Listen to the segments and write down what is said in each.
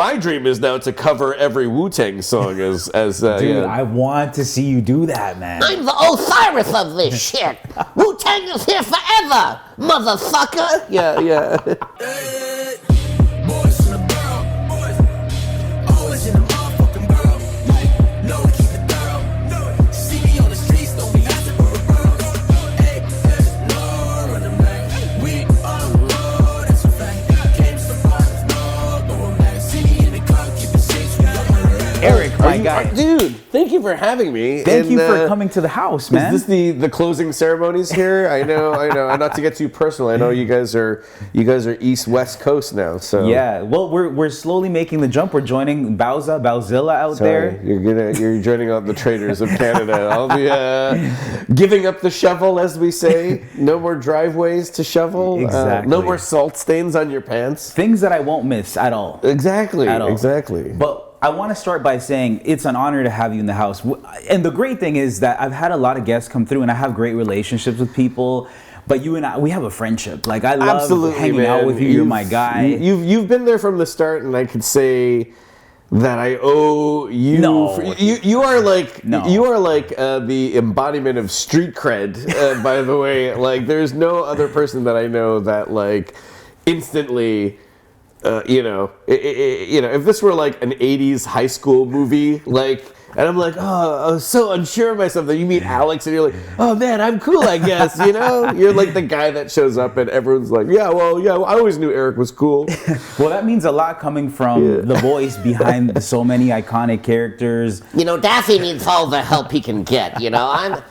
my dream is now to cover every Wu-Tang song as Dude, I want to see you do that, man. I'm the Osiris of this shit. Wu-Tang is here forever, motherfucker. yeah. Boys in the borough, boys, always in the motherfucking borough. No, we keep it thorough. See me on the streets, don't be asking for a borough. Hey, there's no running back. We on the road, that's a fact. Came so far, there's no going back. See me in the club, keep it safe, we got money. Eric, my guy. Dude, thank you for having me. Thank you for coming to the house, man. Is this the closing ceremonies here? I know. And not to get too personal, I know you guys are East West Coast now. So Yeah, well, we're slowly making the jump. We're joining Bauzilla out there. You're joining out the traders of Canada. I'll be giving up the shovel, as we say. No more driveways to shovel. Exactly. No more salt stains on your pants. Things that I won't miss at all. Exactly. At all. Exactly. But I want to start by saying it's an honor to have you in the house. And the great thing is that I've had a lot of guests come through and I have great relationships with people. But you and I, we have a friendship. Like, I love hanging out with you. You're my guy. You've been there from the start, and I could say that I owe you. No. You are like the embodiment of street cred. By the way, like, there's no other person that I know that like instantly. If this were like an 80s high school movie, like, and I'm like, oh, I was so unsure of myself, that you meet Alex and you're like, oh man, I'm cool, I guess, You're like the guy that shows up and everyone's like, yeah, I always knew Eric was cool. Well, that means a lot coming from the voice behind so many iconic characters. Daffy needs all the help he can get,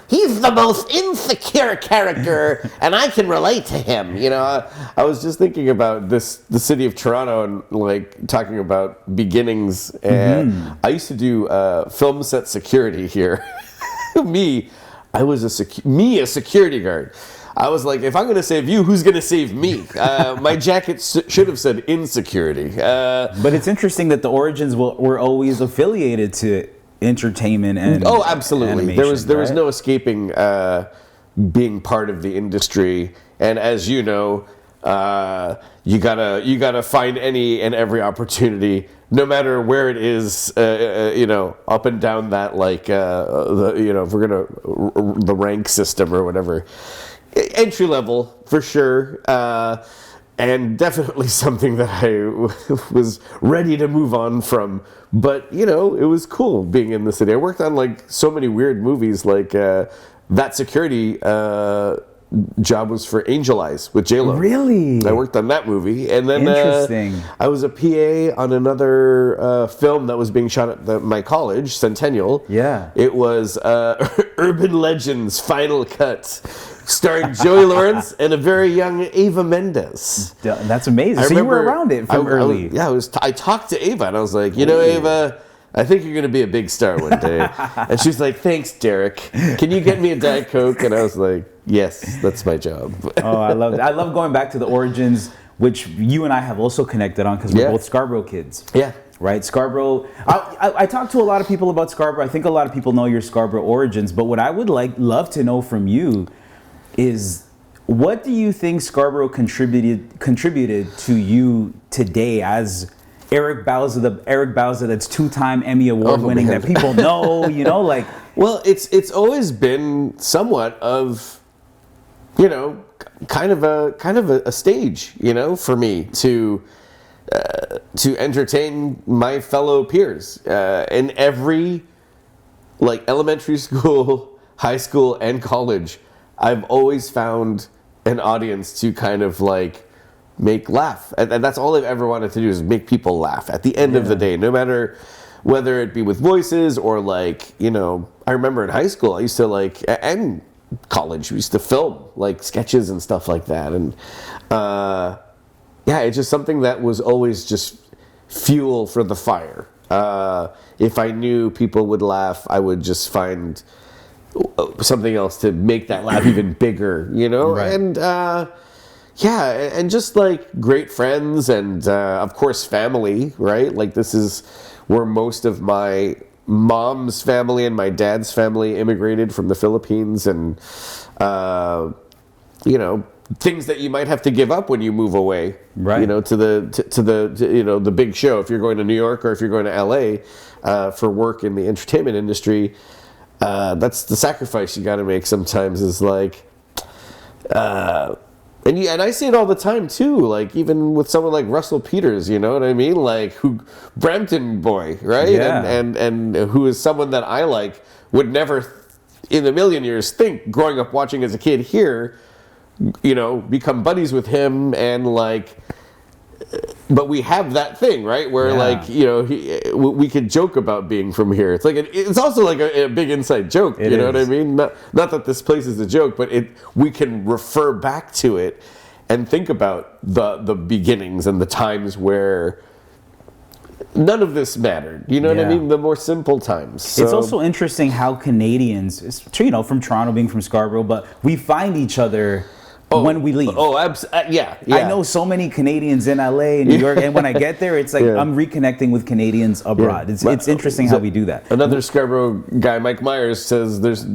He's the most insecure character, and I can relate to him, I was just thinking about the city of Toronto and like talking about beginnings, and I used to do film set security here. I was a security guard. I was like, if I'm going to save you, who's going to save me? My jacket should have said insecurity. But it's interesting that the origins were always affiliated to entertainment and absolutely. There was no escaping being part of the industry, and as you know, you gotta find any and every opportunity, no matter where it is, up and down that if we're gonna the rank system or whatever, entry level for sure, and definitely something that I was ready to move on from. But it was cool being in the city. I worked on like so many weird movies, like that security job was for Angel Eyes with J-Lo. Really? I worked on that movie. And then interesting. I was a PA on another film that was being shot at my college, Centennial. Yeah. It was Urban Legends Final Cut, starring Joey Lawrence and a very young Ava Mendes. That's amazing. So you were around it from early. I talked to Ava and I was like, Ava, I think you're going to be a big star one day. And she's like, thanks, Derek. Can you get me a Diet Coke? And I was like, yes, that's my job. Oh, I love that. I love going back to the origins, which you and I have also connected on because we're both Scarborough kids. Yeah. Right? Scarborough. I talk to a lot of people about Scarborough. I think a lot of people know your Scarborough origins. But what I would love to know from you is, what do you think Scarborough contributed to you today as Eric Bauza, that's 2-time Emmy Award winning, that people know, Well, it's always been somewhat of, kind of a stage, for me to entertain my fellow peers in every elementary school, high school, and college. I've always found an audience to kind of make laugh, and that's all I've ever wanted to do, is make people laugh at the end of the day, no matter whether it be with voices or I remember in high school I used to and college we used to film sketches and stuff like that, and it's just something that was always just fuel for the fire. If I knew people would laugh, I would just find something else to make that laugh even bigger, Right. And and just great friends and of course family, right? This is where most of my mom's family and my dad's family immigrated from the Philippines, and things that you might have to give up when you move away, Right. you know, to the big show. If you're going to New York or if you're going to LA for work in the entertainment industry, that's the sacrifice you got to make sometimes. Is like, and I see it all the time too. Like even with someone like Russell Peters, you know what I mean? Like who Brampton boy, right? Yeah. And who is someone that I like would never in a million years think growing up watching as a kid here, you know, become buddies with him and like. But we have that thing, right? Where Yeah. like, you know, we could joke about being from here. It's like it's also like a big inside joke. It You know what I is. mean? Not that this place is a joke, but we can refer back to it and think about the beginnings and the times where none of this mattered. You know what I Yeah. mean? The more simple times. So, It's also interesting how Canadians, it's true, you know, from Toronto, being from Scarborough, but we find each other when we leave. Oh, yeah. I know so many Canadians in LA and New York, and when I get there, it's like Yeah. I'm reconnecting with Canadians abroad. Yeah. It's interesting how we do that. Another Scarborough guy, Mike Myers, says there's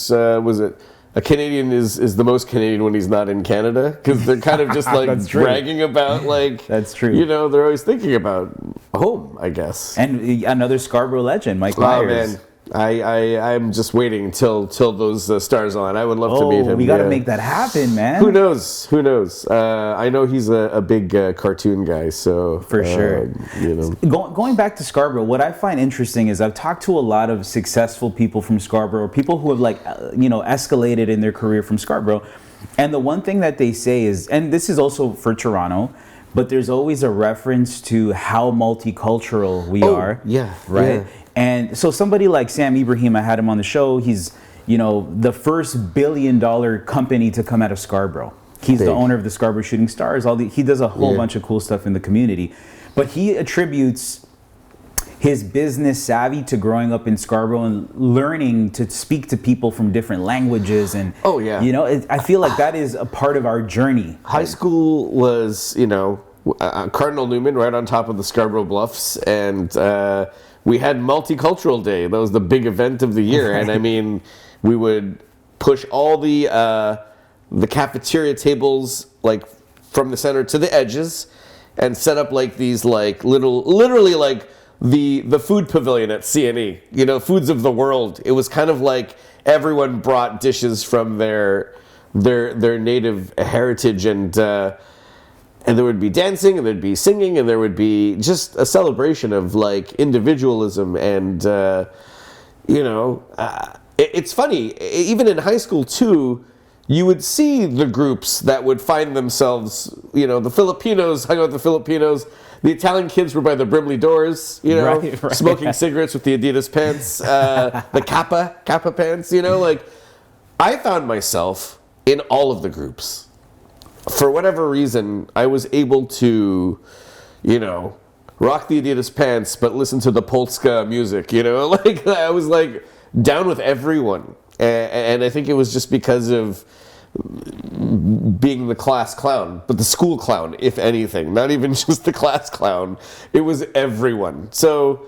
was it a Canadian is the most Canadian when he's not in Canada, because they're kind of just like That's true. bragging about like That's true. You know, they're always thinking about home, I guess. And another Scarborough legend, Mike Oh Myers. man, I'm just waiting until those stars align. I would love to meet him. We got to yeah. make that happen, man. Who knows? Who knows? I know he's a big cartoon guy, so For sure. You know. Going back to Scarborough, what I find interesting is I've talked to a lot of successful people from Scarborough, people who have like, you know, escalated in their career from Scarborough. And the one thing that they say is, and this is also for Toronto, but there's always a reference to how multicultural we are. yeah, Right. yeah. And so somebody like Sam Ibrahim, I had him on the show. He's, you know, the first $1 billion company to come out of Scarborough. He's the Big. owner of the Scarborough Shooting Stars. He does a whole Yeah. bunch of cool stuff in the community. But he attributes his business savvy to growing up in Scarborough and learning to speak to people from different languages. And, Oh, yeah. you know, I feel like that is a part of our journey. High school was, you know, Cardinal Newman right on top of the Scarborough Bluffs, and we had Multicultural Day. That was the big event of the year, and I mean, we would push all the cafeteria tables like from the center to the edges, and set up like these like literally like the food pavilion at CNE. You know, foods of the world. It was kind of like everyone brought dishes from their native heritage, and there would be dancing, and there'd be singing, and there would be just a celebration of like individualism. And you know, it's funny, even in high school too, you would see the groups that would find themselves, you know, the Filipinos hung out with the Filipinos, the Italian kids were by the Brimley doors, you know, Right. smoking cigarettes with the Adidas pants, the Kappa pants, you know, like I found myself in all of the groups. For whatever reason, I was able to, you know, rock the Adidas pants, but listen to the Polska music, you know? Like, I was, like, down with everyone. And I think it was just because of being the class clown, but the school clown, if anything. Not even just the class clown. It was everyone. So,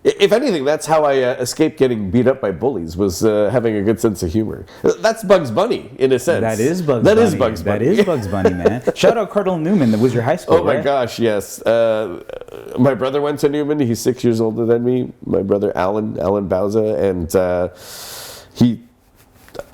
if anything, that's how I escaped getting beat up by bullies, was having a good sense of humor. That's Bugs Bunny, in a sense. That is Bugs Bunny. That is Bugs Bunny. That is Bugs Bunny, man. Shout out Cardinal Newman. That was your high school, Oh my right? gosh, yes. My brother went to Newman. He's 6 years older than me. My brother Alan Bauza, and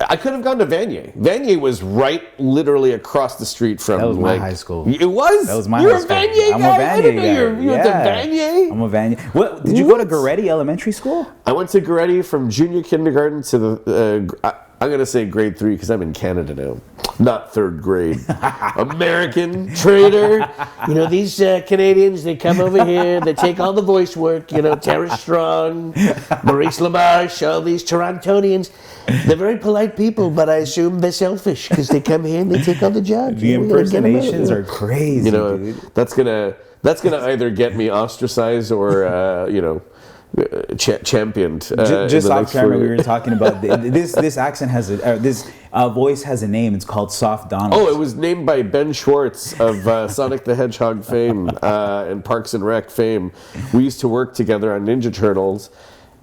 I could have gone to Vanier. Vanier was right, literally across the street from. That was my high school. It was. That was my You're high school. a Vanier I'm guy? a I Vanier didn't know guy. you went to Vanier. I'm a Vanier. What, did you go to What? Goretti Elementary School? I went to Goretti from junior kindergarten to the. I'm gonna say grade 3 because I'm in Canada now, not 3rd grade. American traitor. You know, these Canadians, they come over here, they take all the voice work, you know, Tara Strong, Maurice LaMarche, all these Torontonians. They're very polite people, but I assume they're selfish because they come here and they take all the jobs. The impersonations are crazy, You know, dude. that's gonna either get me ostracized or you know, championed. Just in the off next camera, 4 we were years. talking about this accent has this voice has a name. It's called Soft Donald. Oh, it was named by Ben Schwartz of Sonic the Hedgehog fame and Parks and Rec fame. We used to work together on Ninja Turtles,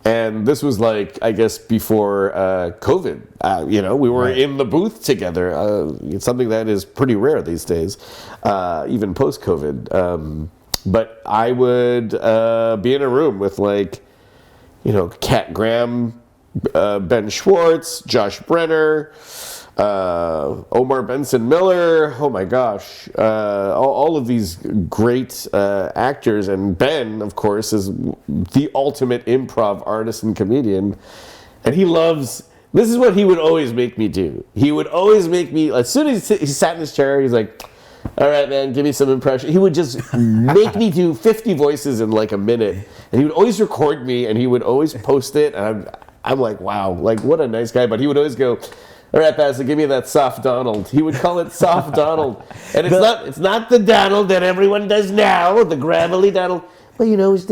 And this was like, I guess, before COVID. We were in the booth together. It's something that is pretty rare these days, even post-COVID. But I would be in a room with Kat Graham, Ben Schwartz, Josh Brenner, Omar Benson Miller. Oh my gosh. All of these great actors. And Ben, of course, is the ultimate improv artist and comedian. And this is what he would always make me do. He would always make me, as soon as he sat in his chair, he's like, all right, man, give me some impression. He would just make me do 50 voices in like a minute. And he would always record me and he would always post it. And I'm like, wow, like what a nice guy. But he would always go, all right, Bauza, give me that soft Donald. He would call it soft Donald. And it's not the Donald that everyone does now, the gravelly Donald. Well, it's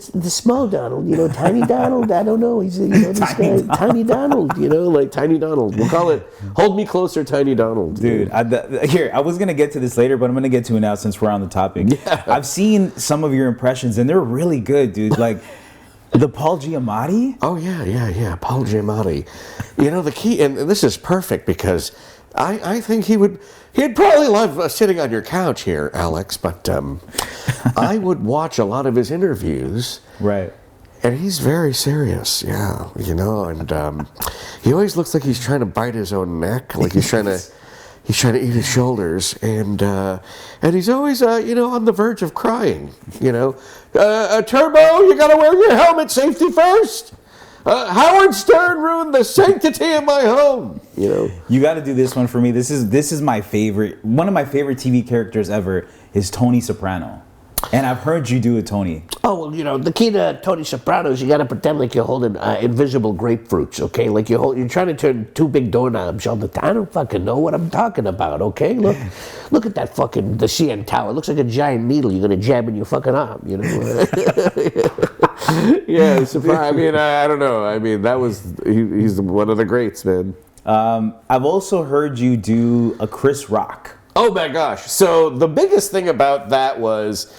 the small Donald, tiny Donald. I don't know. He's this guy, Tiny Donald. Like Tiny Donald. We'll call it Hold Me Closer, Tiny Donald. Dude, I was gonna get to this later, but I'm gonna get to it now since we're on the topic. Yeah. I've seen some of your impressions, and they're really good, dude. Like the Paul Giamatti. Oh yeah, Paul Giamatti. The key, and this is perfect because I think he'd probably love sitting on your couch here, Alex. But I would watch a lot of his interviews. Right. And he's very serious, and he always looks like he's trying to bite his own neck, like he's trying to eat his shoulders, and he's always on the verge of crying. Turbo, you gotta wear your helmet, safety first. Howard Stern ruined the sanctity of my home. You got to do this one for me. This is my favorite. One of my favorite TV characters ever is Tony Soprano. And I've heard you do it, Tony. Oh, well, the key to Tony Soprano is you got to pretend like you're holding invisible grapefruits, okay? Like you're trying to turn two big doorknobs all the time. I don't fucking know what I'm talking about, okay? Look at that the CN Tower. It looks like a giant needle you're going to jab in your fucking arm, Yeah, I mean, I don't know. I mean, he's one of the greats, man. I've also heard you do a Chris Rock. Oh my gosh. So the biggest thing about that was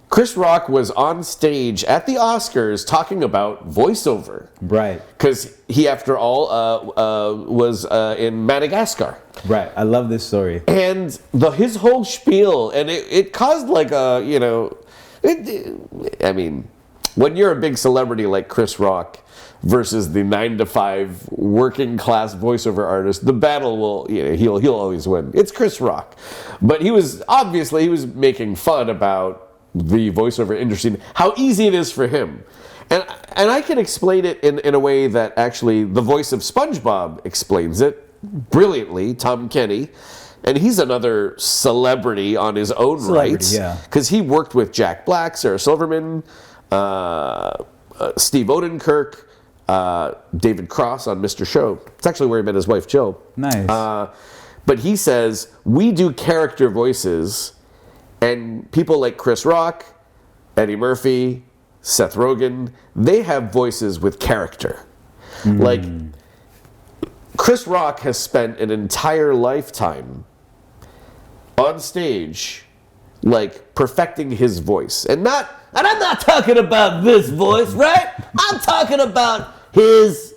Chris Rock was on stage at the Oscars talking about voiceover. Right. Because he, after all, was in Madagascar. Right. I love this story. And his whole spiel, and it caused like I mean, when you're a big celebrity like Chris Rock versus the 9-to-5 working class voiceover artist, the battle will, he'll always win. It's Chris Rock. But he was making fun about the voiceover industry, how easy it is for him. And I can explain it in a way that actually the voice of SpongeBob explains it brilliantly, Tom Kenny. And he's another celebrity on his own rights. Yeah. Because he worked with Jack Black, Sarah Silverman, Steve Odenkirk, David Cross on Mr. Show. It's actually where he met his wife, Jill. Nice. But he says, we do character voices, and people like Chris Rock, Eddie Murphy, Seth Rogen, they have voices with character. Like, Chris Rock has spent an entire lifetime on stage, like, perfecting his voice. And I'm not talking about this voice, right? I'm talking about his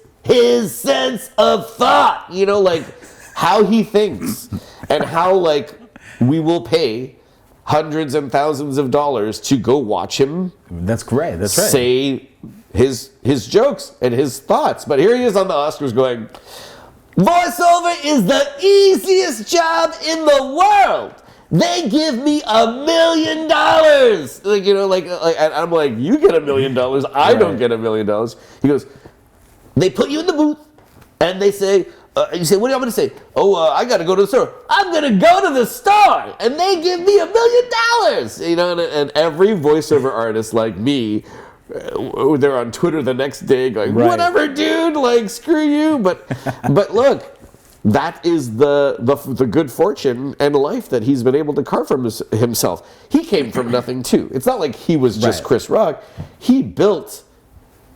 sense of thought, like how he thinks and how like we will pay hundreds and thousands of dollars to go watch him. That's great. That's right. Say his jokes and his thoughts. But here he is on the Oscars going, voiceover is the easiest job in the world. They give me $1 million. And I'm like, you get $1 million. I don't get $1 million. He goes, they put you in the booth and they say, you say, what do you want me to say? Oh, I got to go to the store. I'm going to go to the store. And they give me $1 million. And every voiceover artist like me, they're on Twitter the next day going, whatever, dude, like, screw you. But look, that is the good fortune and life that he's been able to carve for himself. He came from nothing too. It's not like he was just Chris Rock. He built,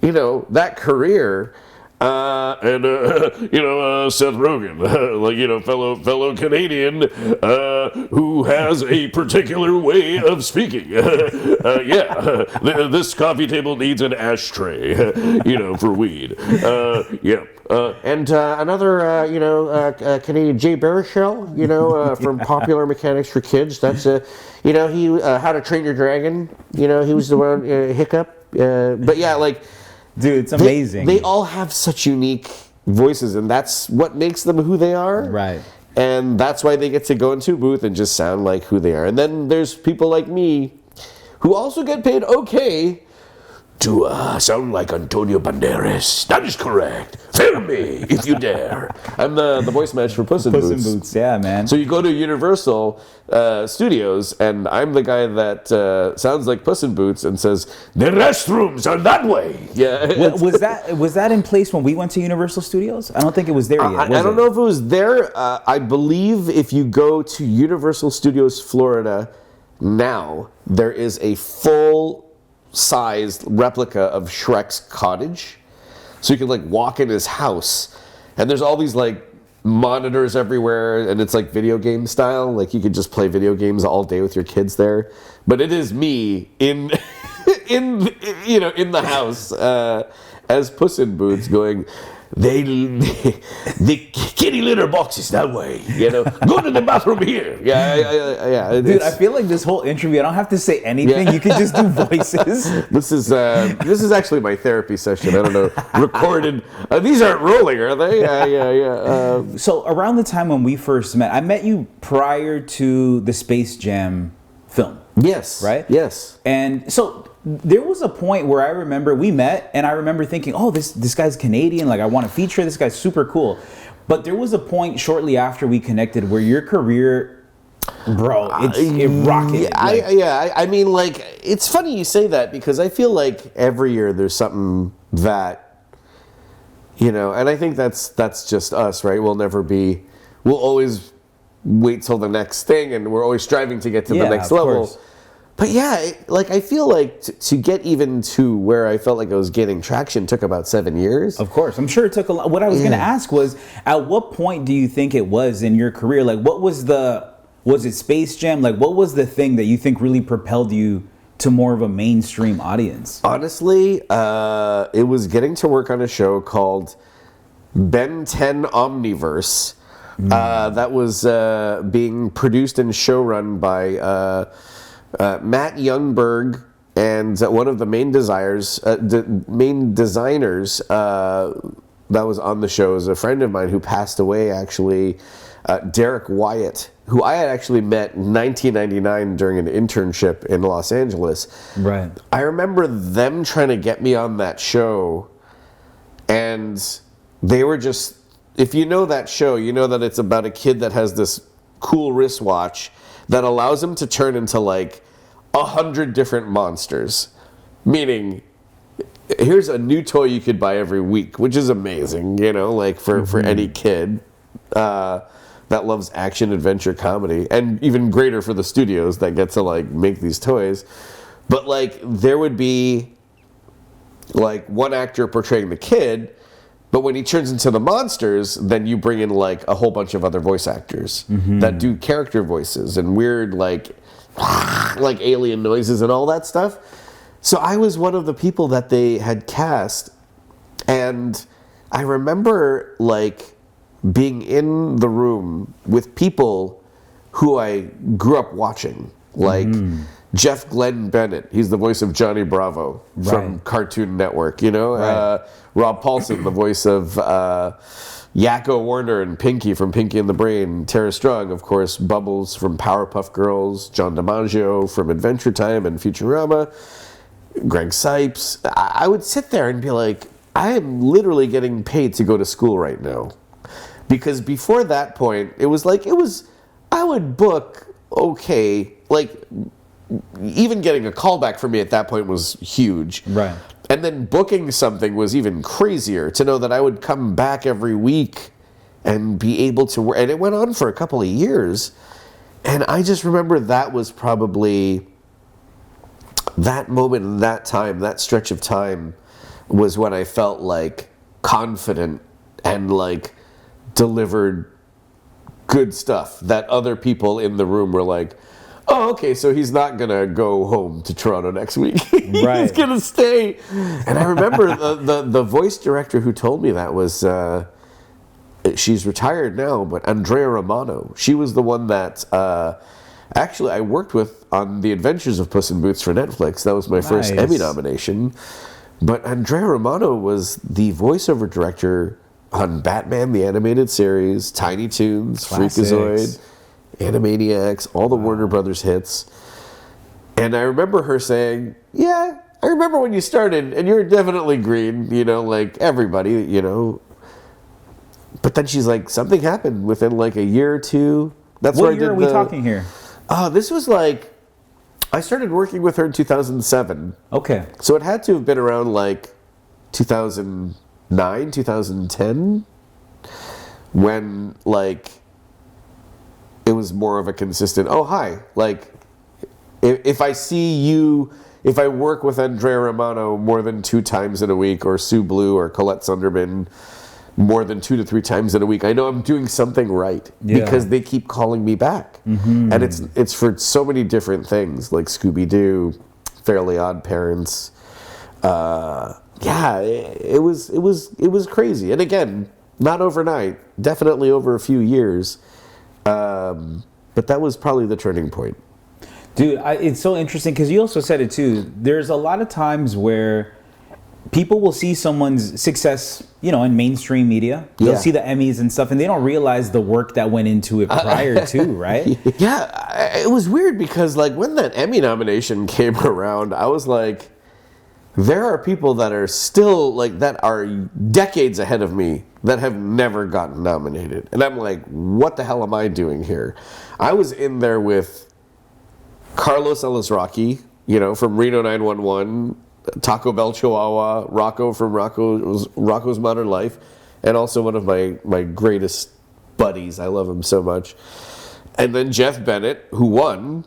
that career Seth Rogen, fellow Canadian, who has a particular way of speaking. This coffee table needs an ashtray, for weed. And another, Canadian Jay Baruchel, from Popular Mechanics for Kids. That's he How to Train Your Dragon. He was the one Hiccup. But yeah, like. Dude, it's amazing. They all have such unique voices, and that's what makes them who they are. Right. And that's why they get to go into a booth and just sound like who they are. And then there's people like me who also get paid okay to sound like Antonio Banderas. That is correct. Film me if you dare. I'm the voice match for Puss in Boots. Puss in Boots, yeah, man. So you go to Universal Studios, and I'm the guy that sounds like Puss in Boots and says, "The restrooms are that way." Yeah. Was that in place when we went to Universal Studios? I don't think it was there yet. I don't know if it was there. I believe if you go to Universal Studios Florida now, there is a full-sized replica of Shrek's cottage. So you can like walk in his house, and there's all these like monitors everywhere, and it's like video game style. Like you could just play video games all day with your kids there. But it is me in in the house as Puss in Boots going, the kitty litter box is that way. Go to the bathroom here. Yeah. Dude, I feel like this whole interview, I don't have to say anything. You can just do voices. This is actually my therapy session. I don't know. Recorded. These aren't rolling, are they? Yeah. So around the time when we first met, I met you prior to the Space Jam film. Yes. Right? Yes. And so there was a point where I remember we met, and I remember thinking, oh, this guy's Canadian. Like, I want to feature this guy's super cool. But there was a point shortly after we connected where your career, bro, it rocketed. I mean, like, it's funny you say that because I feel like every year there's something that, and I think that's just us, right? We'll always wait till the next thing, and we're always striving to get to the next level. Course. But yeah, I feel like to get even to where I felt like I was getting traction took about 7 years. Of course. I'm sure it took a lot. What I was going to ask was, at what point do you think it was in your career? Like, what was it Space Jam? Like, what was the thing that you think really propelled you to more of a mainstream audience? Honestly, it was getting to work on a show called Ben 10 Omniverse. That was being produced and showrun by Matt Youngberg, and one of the main designers that was on the show is a friend of mine who passed away, actually, Derek Wyatt, who I had actually met in 1999 during an internship in Los Angeles. Right. I remember them trying to get me on that show, and they were just, if you know that show, you know that it's about a kid that has this cool wristwatch that allows him to turn into like 100 different monsters. Meaning, here's a new toy you could buy every week, which is amazing, like for any kid that loves action, adventure, comedy, and even greater for the studios that get to like make these toys. But like there would be like one actor portraying the kid, but when he turns into the monsters, then you bring in like a whole bunch of other voice actors that do character voices and weird like alien noises and all that stuff. So I was one of the people that they had cast, and I remember like being in the room with people who I grew up watching, like Jeff Glenn Bennett. He's the voice of Johnny Bravo from Cartoon Network, Rob Paulson, the voice of Yakko Warner and Pinky from Pinky and the Brain. Tara Strong, of course, Bubbles from Powerpuff Girls. John DiMaggio from Adventure Time and Futurama. Greg Sipes. I would sit there and be like, I am literally getting paid to go to school right now. Because before that point, I would book okay. Like, even getting a callback for me at that point was huge. Right. And then booking something was even crazier, to know that I would come back every week and be able to work. And it went on for a couple of years. And I just remember that was probably that moment, that time, that stretch of time was when I felt like confident and like delivered good stuff that other people in the room were like, oh, okay, so he's not gonna go home to Toronto next week. He's Right. gonna stay. And I remember the voice director who told me that was she's retired now, but Andrea Romano. She was the one that actually I worked with on The Adventures of Puss in Boots for Netflix. That was my first Nice. Emmy nomination. But Andrea Romano was the voiceover director on Batman the Animated Series, Tiny Toons, Classics. Freakazoid, Animaniacs, all the Warner Brothers hits. And I remember her saying, yeah, I remember when you started, and you're definitely green, you know, like everybody, you know. But then she's like, something happened within like a year or two. That's where What I year did are we talking here? This was like, I started working with her in 2007. Okay. So it had to have been around like 2009, 2010, when like it was more of a consistent, oh, hi. Like, if I see you, if I work with Andrea Romano more than 2 times in a week, or Sue Blue or Colette Sunderman more than 2 to 3 times in a week, I know I'm doing something right because they keep calling me back. And it's for so many different things, like Scooby-Doo, Fairly Odd Parents. It was crazy. And again, not overnight, definitely over a few years. But that was probably the turning point. Dude, it's so interesting because you also said it too. There's a lot of times where people will see someone's success, you know, in mainstream media. They'll Yeah. see the Emmys and stuff, and they don't realize the work that went into it prior to, right? Yeah, it was weird because like when that Emmy nomination came around, I was like, there are people that are still like that are decades ahead of me that have never gotten nominated. And I'm like, what the hell am I doing here? I was in there with Carlos Elizraki, you know, from Reno 911, Taco Bell Chihuahua, Rocco from Rocco's Modern Life, and also one of my greatest buddies. I love him so much. And then Jeff Bennett, who won.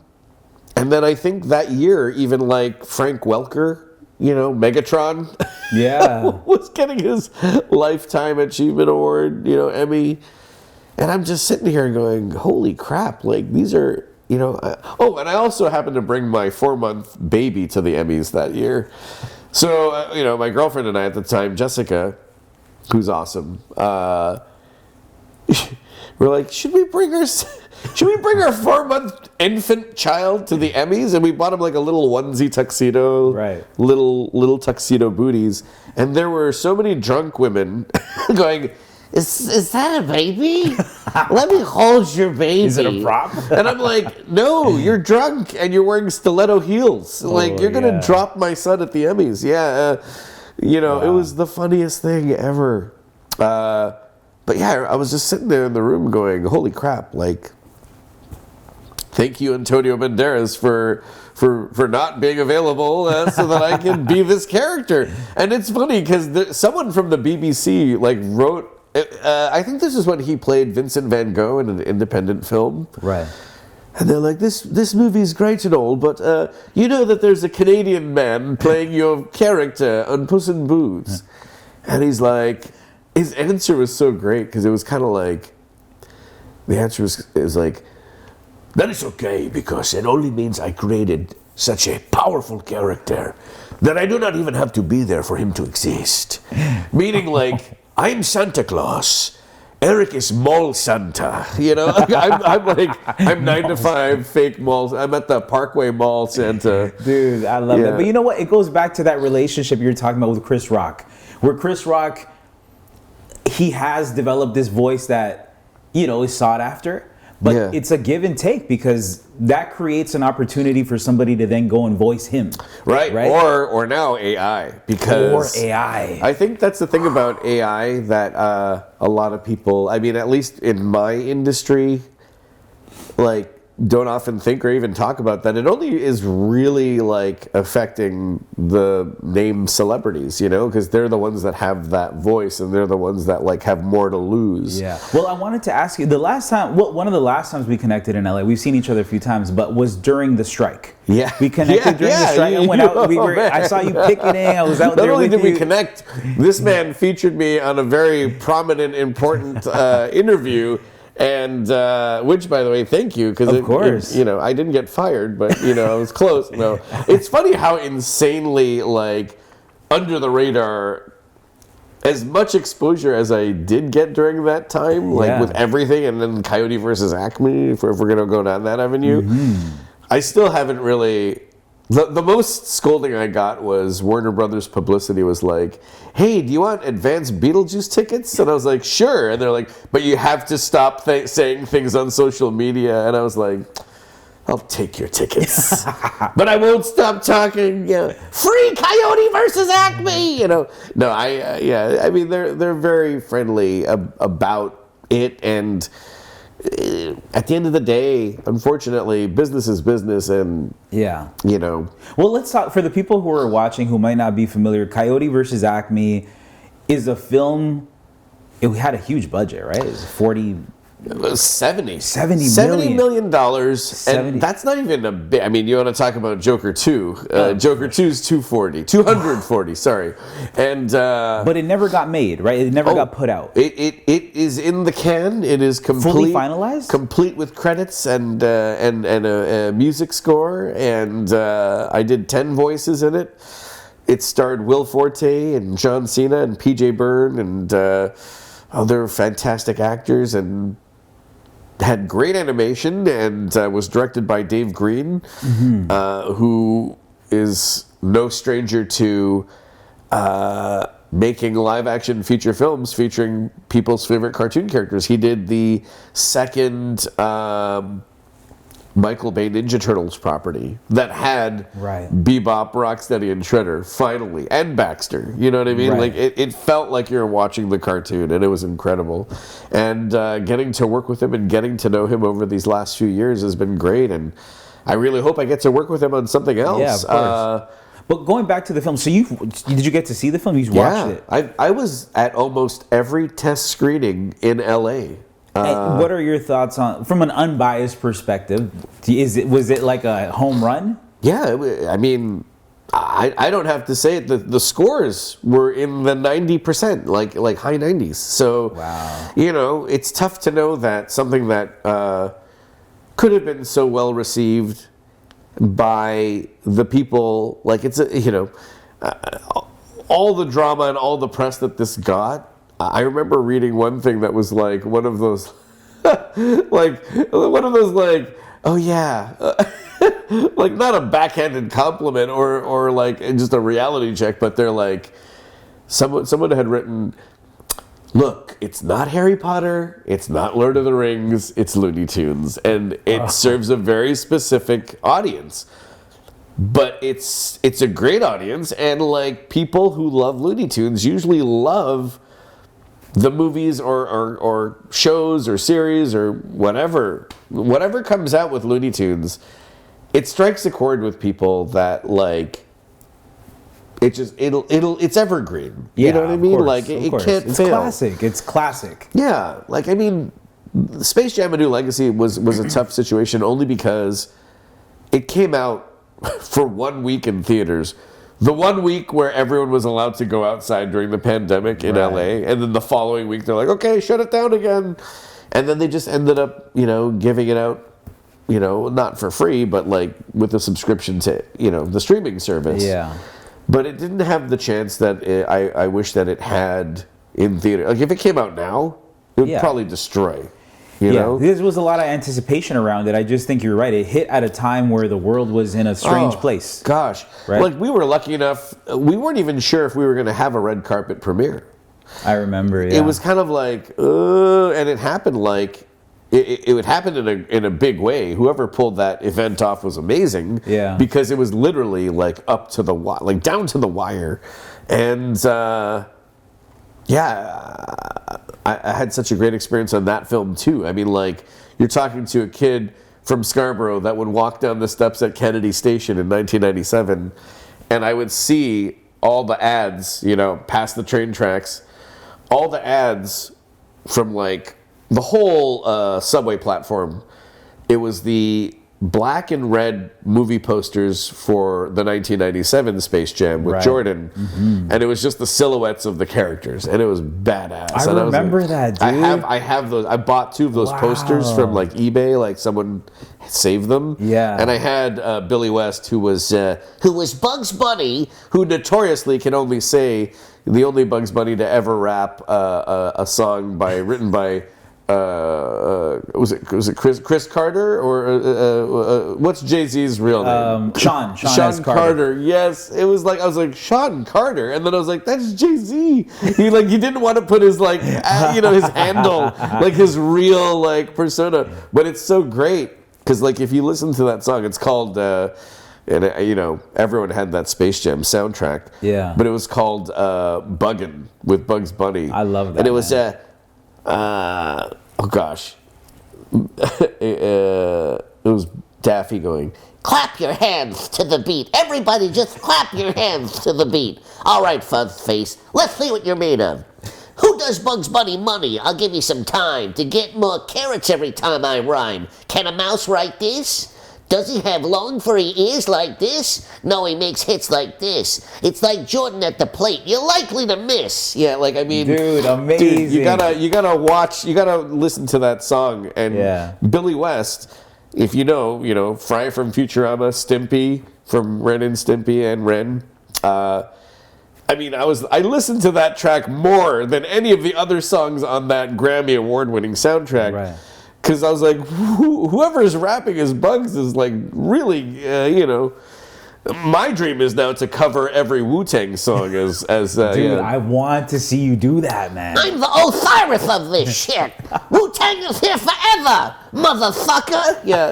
And then I think that year, even like Frank Welker, you know, Megatron, Yeah. was getting his Lifetime Achievement Award, you know, Emmy. And I'm just sitting here going, holy crap, like these are, you know. And I also happened to bring my 4-month baby to the Emmys that year. So, you know, my girlfriend and I at the time, Jessica, who's awesome, we're like, should we bring our 4-month infant child to the Emmys? And we bought him like a little onesie tuxedo, Right. little tuxedo booties. And there were so many drunk women going, is that a baby? Let me hold your baby. Is it a prop? And I'm like, no, you're drunk and you're wearing stiletto heels. Like, you're going to yeah. drop my son at the Emmys. Yeah. You know, it was the funniest thing ever. But yeah, I was just sitting there in the room going, holy crap, like, thank you, Antonio Banderas, for not being available so that I can be this character. And it's funny because someone from the BBC like wrote, I think this is when he played Vincent van Gogh in an independent film. Right. And they're like, this movie's great and all, but you know that there's a Canadian man playing your character on Puss in Boots. And he's like, his answer was so great because it was kind of like, the answer is like, that is okay because it only means I created such a powerful character that I do not even have to be there for him to exist. Meaning like, I'm Santa Claus. Eric is Mall Santa. You know, I'm 9 to 5 fake mall. I'm at the Parkway Mall Santa. Dude, I love that. But you know what? It goes back to that relationship you're talking about with Chris Rock. Where Chris Rock, he has developed this voice that, you know, is sought after. But it's a give and take because that creates an opportunity for somebody to then go and voice him. Right? Or now AI. Because I think that's the thing about AI that a lot of people, I mean, at least in my industry, like don't often think or even talk about that. It only is really like affecting the name celebrities, you know, because they're the ones that have that voice and they're the ones that like have more to lose. Yeah. Well, I wanted to ask you the last time. Well, one of the last times we connected in LA, we've seen each other a few times, but was during the strike. Yeah. We connected during the strike. I went out. I saw you picketing. I was out there with you. Not only did we connect, this man featured me on a very prominent, important interview. And which, by the way, thank you, because of course, you know, I didn't get fired, but you know, I was close. No, it's funny how insanely like under the radar, as much exposure as I did get during that time, like with everything, and then Coyote versus Acme, if we're gonna go down that avenue, I still haven't really. The most scolding I got was Warner Brothers publicity was like, hey, do you want advanced Beetlejuice tickets? And I was like, sure. And they're like, but you have to stop saying things on social media. And I was like, I'll take your tickets. But I won't stop talking. Yeah, free Coyote versus Acme. You know, no, I mean, they're very friendly about it. And at the end of the day, unfortunately, business is business, and you know. Well, let's talk for the people who are watching who might not be familiar. Coyote versus Acme is a film. It had a huge budget, right? It was 70 million. million dollars, and that's not even a bit. I mean, you want to talk about Joker 2? Joker 2's 240. Sorry, and but it never got made, right? It never got put out. It is in the can. It is complete, fully finalized, complete with credits and a music score, and I did 10 voices in it. It starred Will Forte and John Cena and PJ Byrne and other fantastic actors, and had great animation, and was directed by Dave Green, who is no stranger to making live-action feature films featuring people's favorite cartoon characters. He did the second Michael Bay Ninja Turtles property that had Bebop, Rocksteady, and Shredder, finally, and Baxter. You know what I mean? Like it felt like you were watching the cartoon, and it was incredible. And getting to work with him and getting to know him over these last few years has been great. And I really hope I get to work with him on something else. Yeah, of course. But going back to the film, so did you get to see the film? You watched it? I was at almost every test screening in LA. What are your thoughts on, from an unbiased perspective? Was it like a home run? Yeah, I mean, I don't have to say it. The scores were in the 90%, like high 90s. So, you know, it's tough to know that something that could have been so well received by the people, like it's you know, all the drama and all the press that this got. I remember reading one thing that was like one of those, like, oh yeah, like not a backhanded compliment or like just a reality check, but they're like, someone had written, look, it's not Harry Potter, it's not Lord of the Rings, it's Looney Tunes, and it serves a very specific audience. But it's a great audience, and like people who love Looney Tunes usually love the movies or shows or series or whatever comes out with Looney Tunes. It strikes a chord with people that like it's evergreen. You know what I mean? Course, like it can't it's fail. Classic. It's classic. Yeah, like I mean, Space Jam: A New Legacy was a tough situation only because it came out for 1 week in theaters. The 1 week where everyone was allowed to go outside during the pandemic in LA, and then the following week they're like, okay, shut it down again. And then they just ended up, you know, giving it out, you know, not for free, but like with a subscription to, you know, the streaming service. Yeah. But it didn't have the chance that I wish that it had in theater. Like if it came out now, it would probably destroy. You know? There was a lot of anticipation around it. I just think you're right. It hit at a time where the world was in a strange place. Gosh. Right? Like we were lucky enough, we weren't even sure if we were going to have a red carpet premiere. I remember, It was kind of like, and it happened like, it would happen in a big way. Whoever pulled that event off was amazing. Yeah. Because it was literally like up to the wire, like down to the wire. And I had such a great experience on that film too. I mean, like, you're talking to a kid from Scarborough that would walk down the steps at Kennedy Station in 1997, and I would see all the ads, past the train tracks, all the ads from like the whole subway platform. It was the black and red movie posters for the 1997 Space Jam with Jordan, and it was just the silhouettes of the characters, and it was badass. I remember that, dude. I have those. I bought 2 of those posters from like eBay, like someone saved them. Yeah. And I had Billy West, who was Bugs Bunny, who notoriously can only say the only Bugs Bunny to ever rap a song written by. Was it Chris Carter or what's Jay-Z's real name? Sean Carter. Yes, it was like I was like Sean Carter, and then I was like, that's Jay-Z. He didn't want to put his his handle, like his real like persona, but it's so great because like if you listen to that song, it's called. And everyone had that Space Jam soundtrack. Yeah. But it was called "Buggin'" with Bugs Bunny. I love that. And it was oh gosh, it was Daffy going, Clap your hands to the beat. Everybody just clap your hands to the beat. All right, Fuzzface, let's see what you're made of. Who does Bugs Bunny money? I'll give you some time to get more carrots every time I rhyme. Can a mouse write this? Does he have long furry ears like this? No, he makes hits like this. It's like Jordan at the plate. You're likely to miss. yeah, like I mean, Dude, amazing. Dude, you gotta listen to that song. And Billy West, if you know, Fry from Futurama, Stimpy from Ren and Stimpy and Ren. I listened to that track more than any of the other songs on that Grammy Award-winning soundtrack. Right. Because I was like, whoever is rapping as Bugs is like really, my dream is now to cover every Wu-Tang song as Dude, I want to see you do that, man. I'm the Osiris of this shit. Wu-Tang is here forever, motherfucker. Yeah.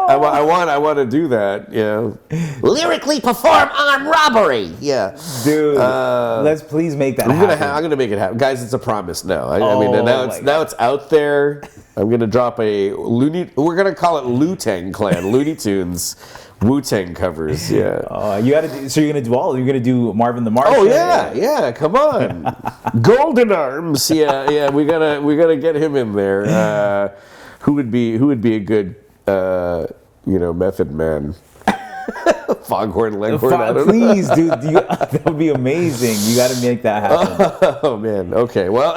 I want to do that. Yeah. Lyrically perform armed robbery. Yeah. Dude, let's please make that happen. I'm gonna make it happen, guys. It's a promise now. Now it's out there. I'm gonna drop we're gonna call it Wu-Tang Clan, Looney Tunes. Wu-Tang covers, yeah. You gotta do. So you're gonna do all. You're gonna do Marvin the Martian. Oh yeah. Come on, Golden Arms. Yeah. We gotta get him in there. Who would be a good, Method Man? Foghorn Leghorn. I don't know. Please, dude. That would be amazing. You got to make that happen. Oh man. Okay. Well.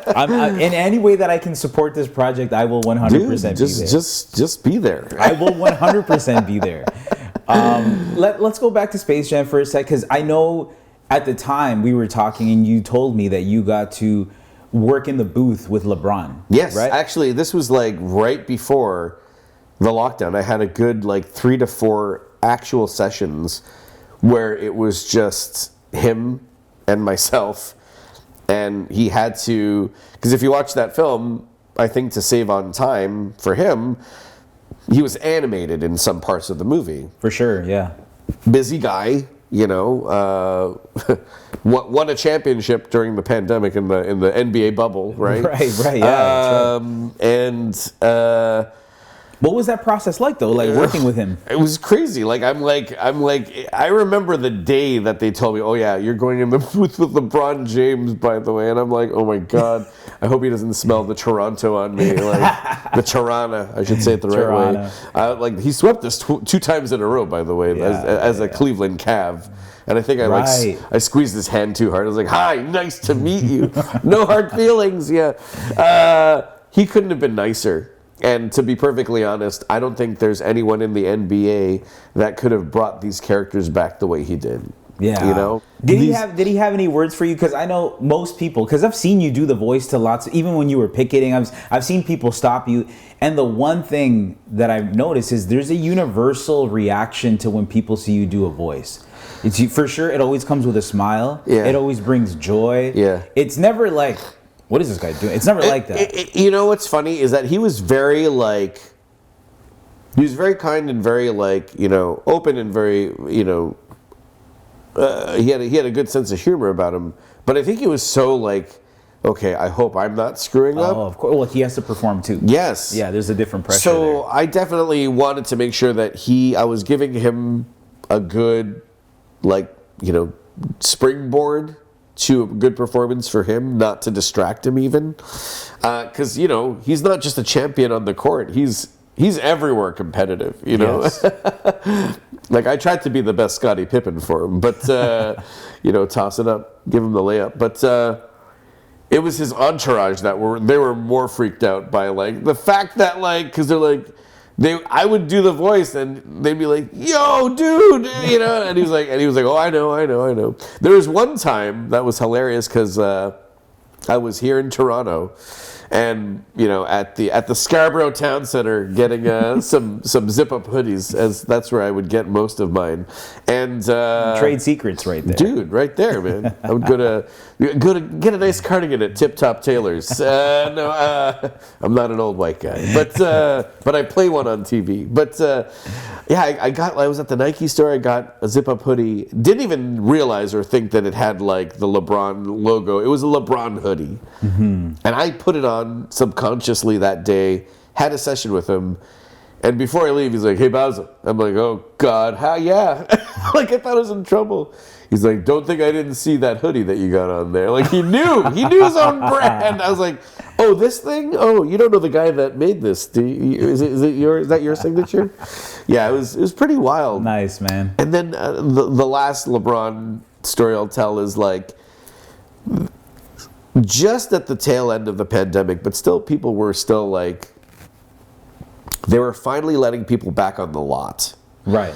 In any way that I can support this project, I will 100% be there. Just be there. I will 100% be there. Let's go back to Space Jam for a sec, because I know at the time we were talking and you told me that you got to work in the booth with LeBron. Yes, right? Actually, this was like right before the lockdown. I had a good 3 to 4 actual sessions where it was just him and myself. And he had to, because if you watch that film, I think to save on time for him, he was animated in some parts of the movie. For sure, yeah. Busy guy, won a championship during the pandemic in the NBA bubble, right? Right, yeah. And what was that process like though? Like working with him? It was crazy. I remember the day that they told me, "Oh yeah, you're going in the booth with LeBron James, by the way." And I'm like, "Oh my god, I hope he doesn't smell the Toronto on me, like the Tirana. I should say it the right way." He swept us 2 times in a row, by the way, as a Cleveland Cav. And I think I squeezed his hand too hard. I was like, "Hi, nice to meet you. No hard feelings." Yeah, he couldn't have been nicer. And to be perfectly honest, I don't think there's anyone in the NBA that could have brought these characters back the way he did. Yeah. Did he have any words for you? Because I know most people, because I've seen you do the voice to lots, even when you were picketing, I've seen people stop you. And the one thing that I've noticed is there's a universal reaction to when people see you do a voice. It's for sure. It always comes with a smile. Yeah. It always brings joy. Yeah. It's never like, what is this guy doing? It's never like that. You know what's funny is that he was very kind and very open and very he had a good sense of humor about him. But I think he was so okay, I hope I'm not screwing up. Oh, of course. Well, he has to perform too. Yes. Yeah, there's a different pressure So there. I definitely wanted to make sure that I was giving him a good, springboard to a good performance for him, not to distract him even. Because, he's not just a champion on the court. He's everywhere competitive, Yes. I tried to be the best Scottie Pippen for him, but, toss it up, give him the layup. But it was his entourage they were more freaked out by, the fact that, because they're I would do the voice and they'd be like, "Yo, dude," and he was like, "Oh, I know." There was one time that was hilarious because I was here in Toronto, and at the Scarborough Town Center getting some zip up hoodies, as that's where I would get most of mine, and Trade secrets right there. dude, right there, man. I would go to get a nice cardigan at Tip Top Tailor's. I'm not an old white guy, but I play one on TV. But I was at the Nike store. I got a zip up hoodie. Didn't even realize or think that it had the LeBron logo. It was a LeBron hoodie, and I put it on subconsciously that day. Had a session with him. And before I leave, he's like, "Hey, Bauza." I'm like, "Oh, God, how? Yeah." I thought I was in trouble. He's like, "Don't think I didn't see that hoodie that you got on there." He knew his own brand. I was like, "Oh, this thing? Oh, you don't know the guy that made this? Is that your signature?" Yeah, it was pretty wild. Nice, man. And then the last LeBron story I'll tell is just at the tail end of the pandemic, but still people were still they were finally letting people back on the lot. Right.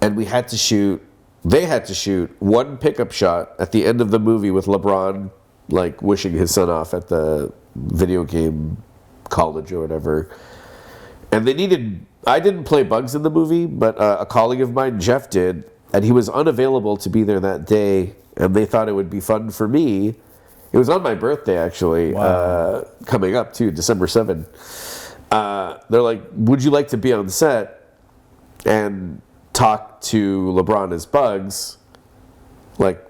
And they had to shoot one pickup shot at the end of the movie with LeBron, wishing his son off at the video game college or whatever. And I didn't play Bugs in the movie, but a colleague of mine, Jeff, did. And he was unavailable to be there that day. And they thought it would be fun for me. It was on my birthday, actually, coming up too, December 7th. They're like, "Would you like to be on set and talk to LeBron as Bugs,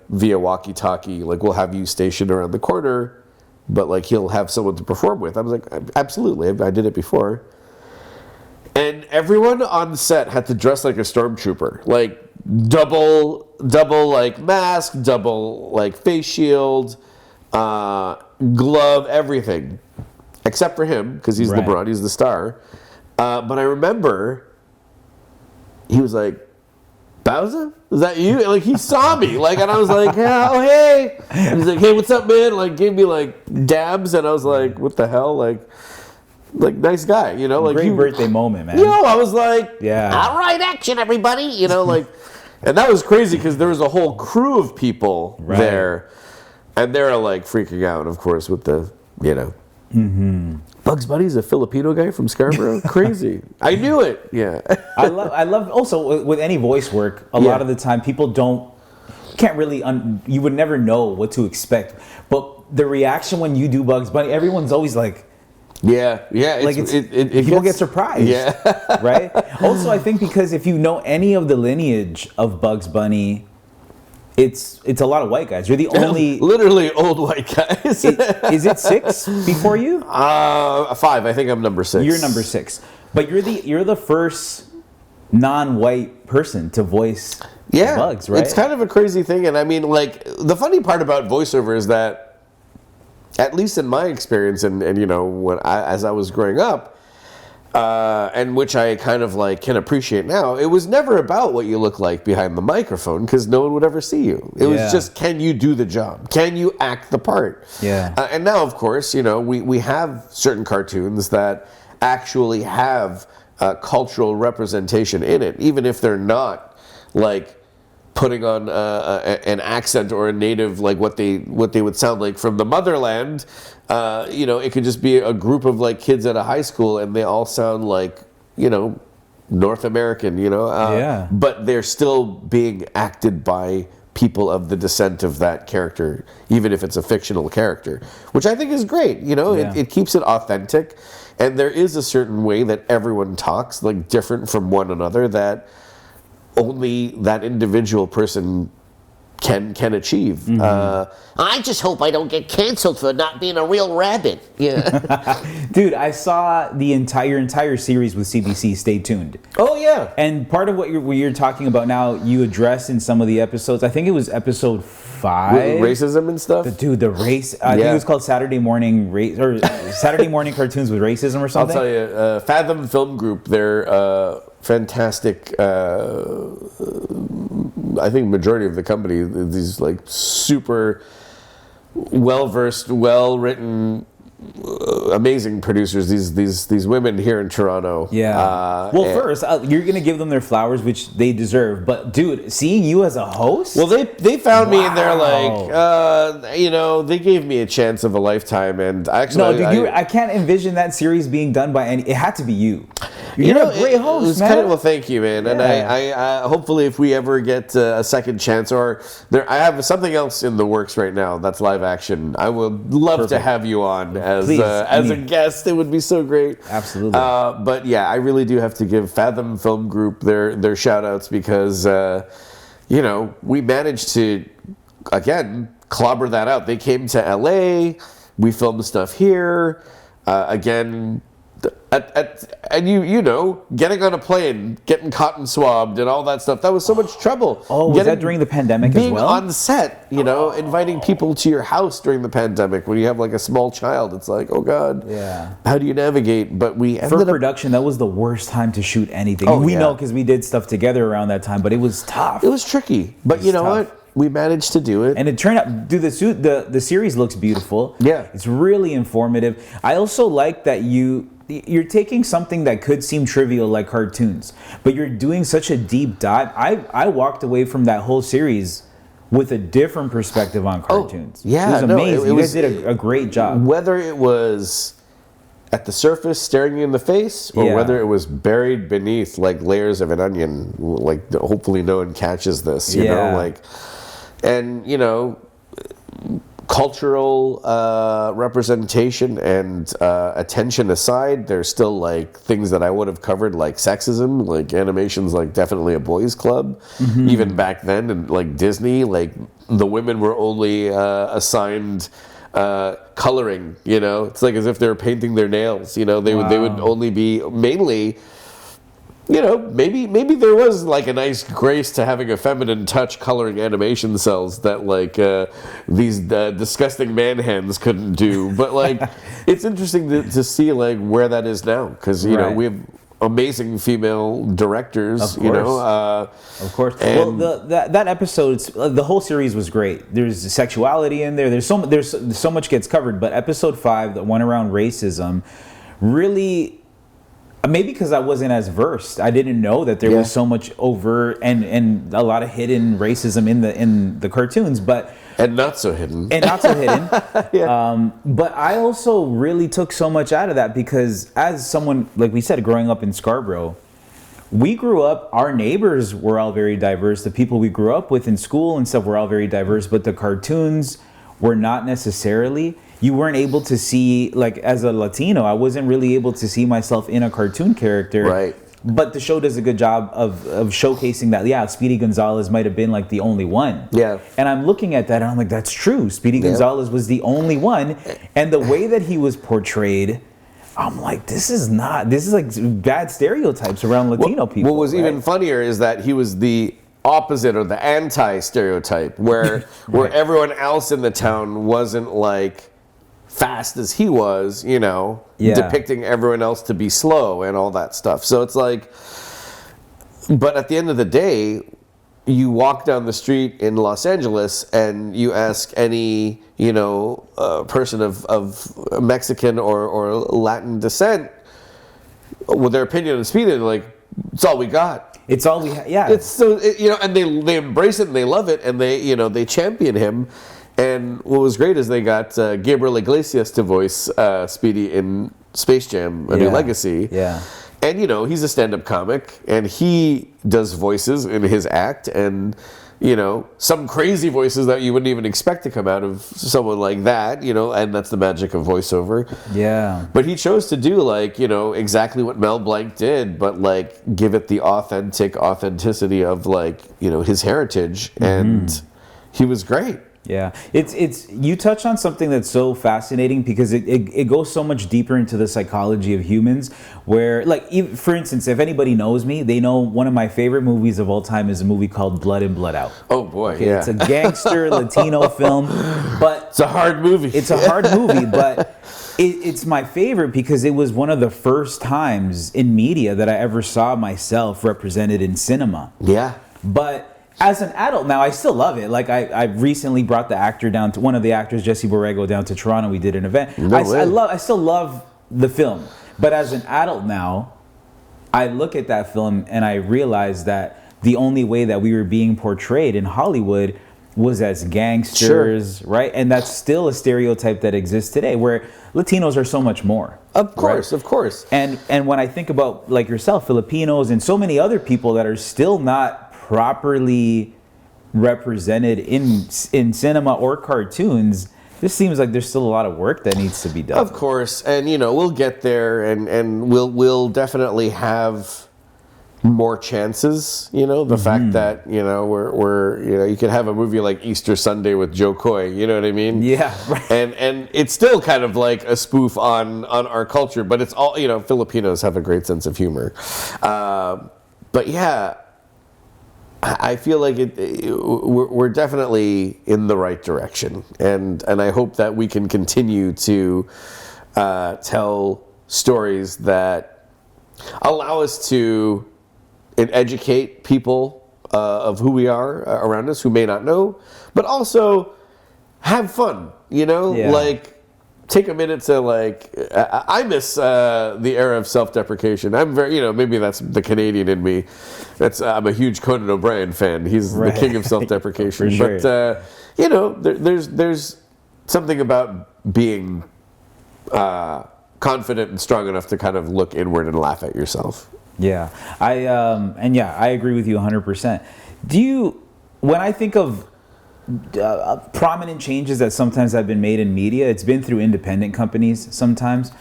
via walkie-talkie? We'll have you stationed around the corner, but he'll have someone to perform with." I was like, "Absolutely, I did it before." And everyone on set had to dress like a stormtrooper, double mask, double face shield, glove, everything. Except for him, because he's Right. LeBron, he's the star. But I remember he was like, "Bauza? Is that you?" He saw me, and I was like, "Yeah, oh, hey." And he's like, "Hey, what's up, man?" Gave me, dabs, and I was like, "What the hell?" Nice guy, Great birthday moment, man. I was like, Yeah. "All right, action, everybody," And that was crazy, because there was a whole crew of people there. And they're, freaking out, of course, with the, Bugs Bunny's a Filipino guy from Scarborough? Crazy. I knew it. Yeah. I love also with any voice work, a lot of the time people can't really, you would never know what to expect. But the reaction when you do Bugs Bunny, everyone's always like, Yeah. people get surprised. Yeah. Right? Also, I think because if you know any of the lineage of Bugs Bunny, it's a lot of white guys. You're the only... Literally old white guys. Is it 6 before you? 5. I think I'm number 6. You're number 6. But you're the first non-white person to voice Bugs, right? It's kind of a crazy thing. And I mean, the funny part about voiceover is that, at least in my experience, and as I was growing up, and which I kind of can appreciate now, it was never about what you look like behind the microphone, because no one would ever see you. It was just, can you do the job? Can you act the part? Yeah. And now, of course, we have certain cartoons that actually have cultural representation in it, even if they're not putting on an accent or a native, what they would sound like from the motherland. It could just be a group of kids at a high school, and they all sound North American, but they're still being acted by people of the descent of that character, even if it's a fictional character, which I think is great. It keeps it authentic, and there is a certain way that everyone talks, different from one another, that only that individual person can achieve. I just hope I don't get canceled for not being a real rabbit. Yeah. Dude, I saw the entire series with CBC. Stay tuned. Oh yeah. And part of what you're talking about now, you address in some of the episodes. I think it was episode 5. Racism and stuff. Dude, the race. I think it was called Saturday Morning Race or Saturday Morning Cartoons with Racism or I'll something. tell you, Fathom Film Group, they're fantastic. I think majority of the company, these like super well-versed, well-written, amazing producers. These women here in Toronto. Yeah. First, you're gonna give them their flowers, which they deserve. But dude, seeing you as a host. Well, they found me and they're like, they gave me a chance of a lifetime. And actually, No, dude, I can't envision that series being done by any. It had to be you. You're a great host, it was man. well, thank you, man. And I hopefully, if we ever get a second chance, or I have something else in the works right now that's live action. I would love to have you on as a guest. It would be so great. Absolutely. But yeah, I really do have to give Fathom Film Group their shout outs because we managed to again clobber that out. They came to LA. We filmed stuff here. Again. And getting on a plane, getting cotton swabbed and all that stuff, that was so much trouble. Oh, was that during the pandemic as well? Being on set, inviting people to your house during the pandemic when you have like a small child, it's like, oh God, how do you navigate? But we ended for production, that was the worst time to shoot anything. We know because we did stuff together around that time, but it was tough. It was tricky, but you know what? We managed to do it. And it turned out, dude, the series looks beautiful. Yeah. It's really informative. I also like that you're taking something that could seem trivial like cartoons, but you're doing such a deep dive. I walked away from that whole series with a different perspective on cartoons. Yeah. It was amazing. You guys did a great job. Whether it was at the surface staring you in the face, or whether it was buried beneath like layers of an onion, like hopefully no one catches this, you know, and cultural representation and attention aside, there's still like things that I would have covered, like sexism, like animation's like definitely a boys' club, even back then, and like Disney, like the women were only assigned coloring. It's like as if they were painting their nails. They would only be mainly. Maybe there was like a nice grace to having a feminine touch coloring animation cells that like these disgusting man hands couldn't do. But like, it's interesting to see like where that is now, because we have amazing female directors. Of course. Well, that episode, the whole series was great. There's sexuality in there. There's so much gets covered. But episode 5, the one around racism, really. Maybe because I wasn't as versed, I didn't know that there was so much overt and a lot of hidden racism in the cartoons, and not so hidden. But I also really took so much out of that because as someone, like we said, growing up in Scarborough, we grew up. Our neighbors were all very diverse. The people we grew up with in school and stuff were all very diverse, but the cartoons were not necessarily. You weren't able to see, like, as a Latino, I wasn't really able to see myself in a cartoon character. Right. But the show does a good job of showcasing that, Speedy Gonzalez might have been, like, the only one. Yeah. And I'm looking at that, and I'm like, that's true. Speedy Gonzalez was the only one. And the way that he was portrayed, I'm like, this is like bad stereotypes around Latino people. What was even funnier is that he was the opposite, or the anti-stereotype, where everyone else in the town wasn't, like, fast as he was, depicting everyone else to be slow and all that stuff. So it's like, but at the end of the day, you walk down the street in Los Angeles and you ask any, person of Mexican or Latin descent with their opinion on Speedy, they're like, it's all we got. It's all we have. Yeah. It's so, and they embrace it and they love it and they champion him. And what was great is they got Gabriel Iglesias to voice Speedy in Space Jam: A New Legacy. Yeah. And he's a stand-up comic, and he does voices in his act, and some crazy voices that you wouldn't even expect to come out of someone like that. And that's the magic of voiceover. Yeah. But he chose to do exactly what Mel Blanc did, but give it the authenticity of his heritage and. he was great. Yeah, it's you touch on something that's so fascinating because it goes so much deeper into the psychology of humans. Where, like, for instance, if anybody knows me, they know one of my favorite movies of all time is a movie called Blood and Blood Out. Oh boy, Okay, yeah. it's a gangster Latino film, but It's a hard movie. it's a hard movie, but it's my favorite because it was one of the first times in media that I ever saw myself represented in cinema. Yeah. But as an adult now, I still love it. Like, I recently brought the actor down to one of the actors, Jesse Borrego, down to Toronto. We did an event. I still love the film. But as an adult now, I look at that film and I realize that the only way that we were being portrayed in Hollywood was as gangsters, right? And that's still a stereotype that exists today, where Latinos are so much more. Of course, right? of course. And when I think about, like yourself, Filipinos and so many other people that are still not properly represented in cinema or cartoons, this seems like there's still a lot of work that needs to be done. Of course, and we'll get there, and we'll definitely have more chances. The fact that we're you could have a movie like Easter Sunday with Joe Coy. You know what I mean? Yeah. Right. And it's still kind of like a spoof on our culture, but it's all Filipinos have a great sense of humor. But yeah, I feel like we're definitely in the right direction, and I hope that we can continue to tell stories that allow us to educate people of who we are around us who may not know, but also have fun. Like, take a minute to, like, I miss the era of self-deprecation. I'm very, maybe that's the Canadian in me. I'm a huge Conan O'Brien fan. He's the king of self-deprecation. For sure. But there's something about being confident and strong enough to kind of look inward and laugh at yourself. Yeah, I agree with you 100%. When I think of prominent changes that sometimes have been made in media, it's been through independent companies sometimes.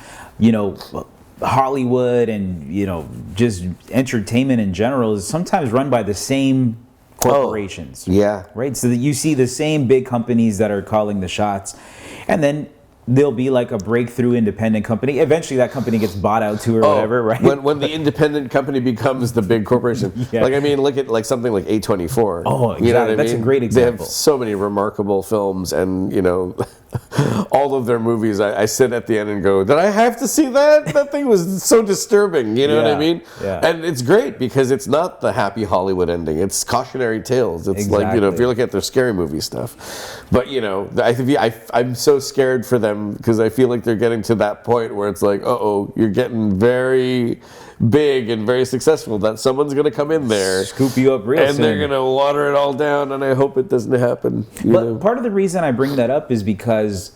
Hollywood and just entertainment in general is sometimes run by the same corporations. Yeah. Right? So that you see the same big companies that are calling the shots, and then there'll be like a breakthrough independent company. Eventually that company gets bought out too or whatever, right? When the independent company becomes the big corporation. Yeah. Like, I mean, look at like something like A24. Oh, exactly. You know what I That's mean? a great example. They have so many remarkable films, and all of their movies, I sit at the end and go, did I have to see that? That thing was so disturbing, you know what I mean? Yeah. And it's great because it's not the happy Hollywood ending. It's cautionary tales. It's like, if Exactly. you're looking at their scary movie stuff. But, I'm so scared for them because I feel like they're getting to that point where it's like, you're getting very big and very successful, that someone's going to come in there, Scoop you up real and soon. they're going to water it all down, and I hope it doesn't happen. But part of the reason I bring that up is because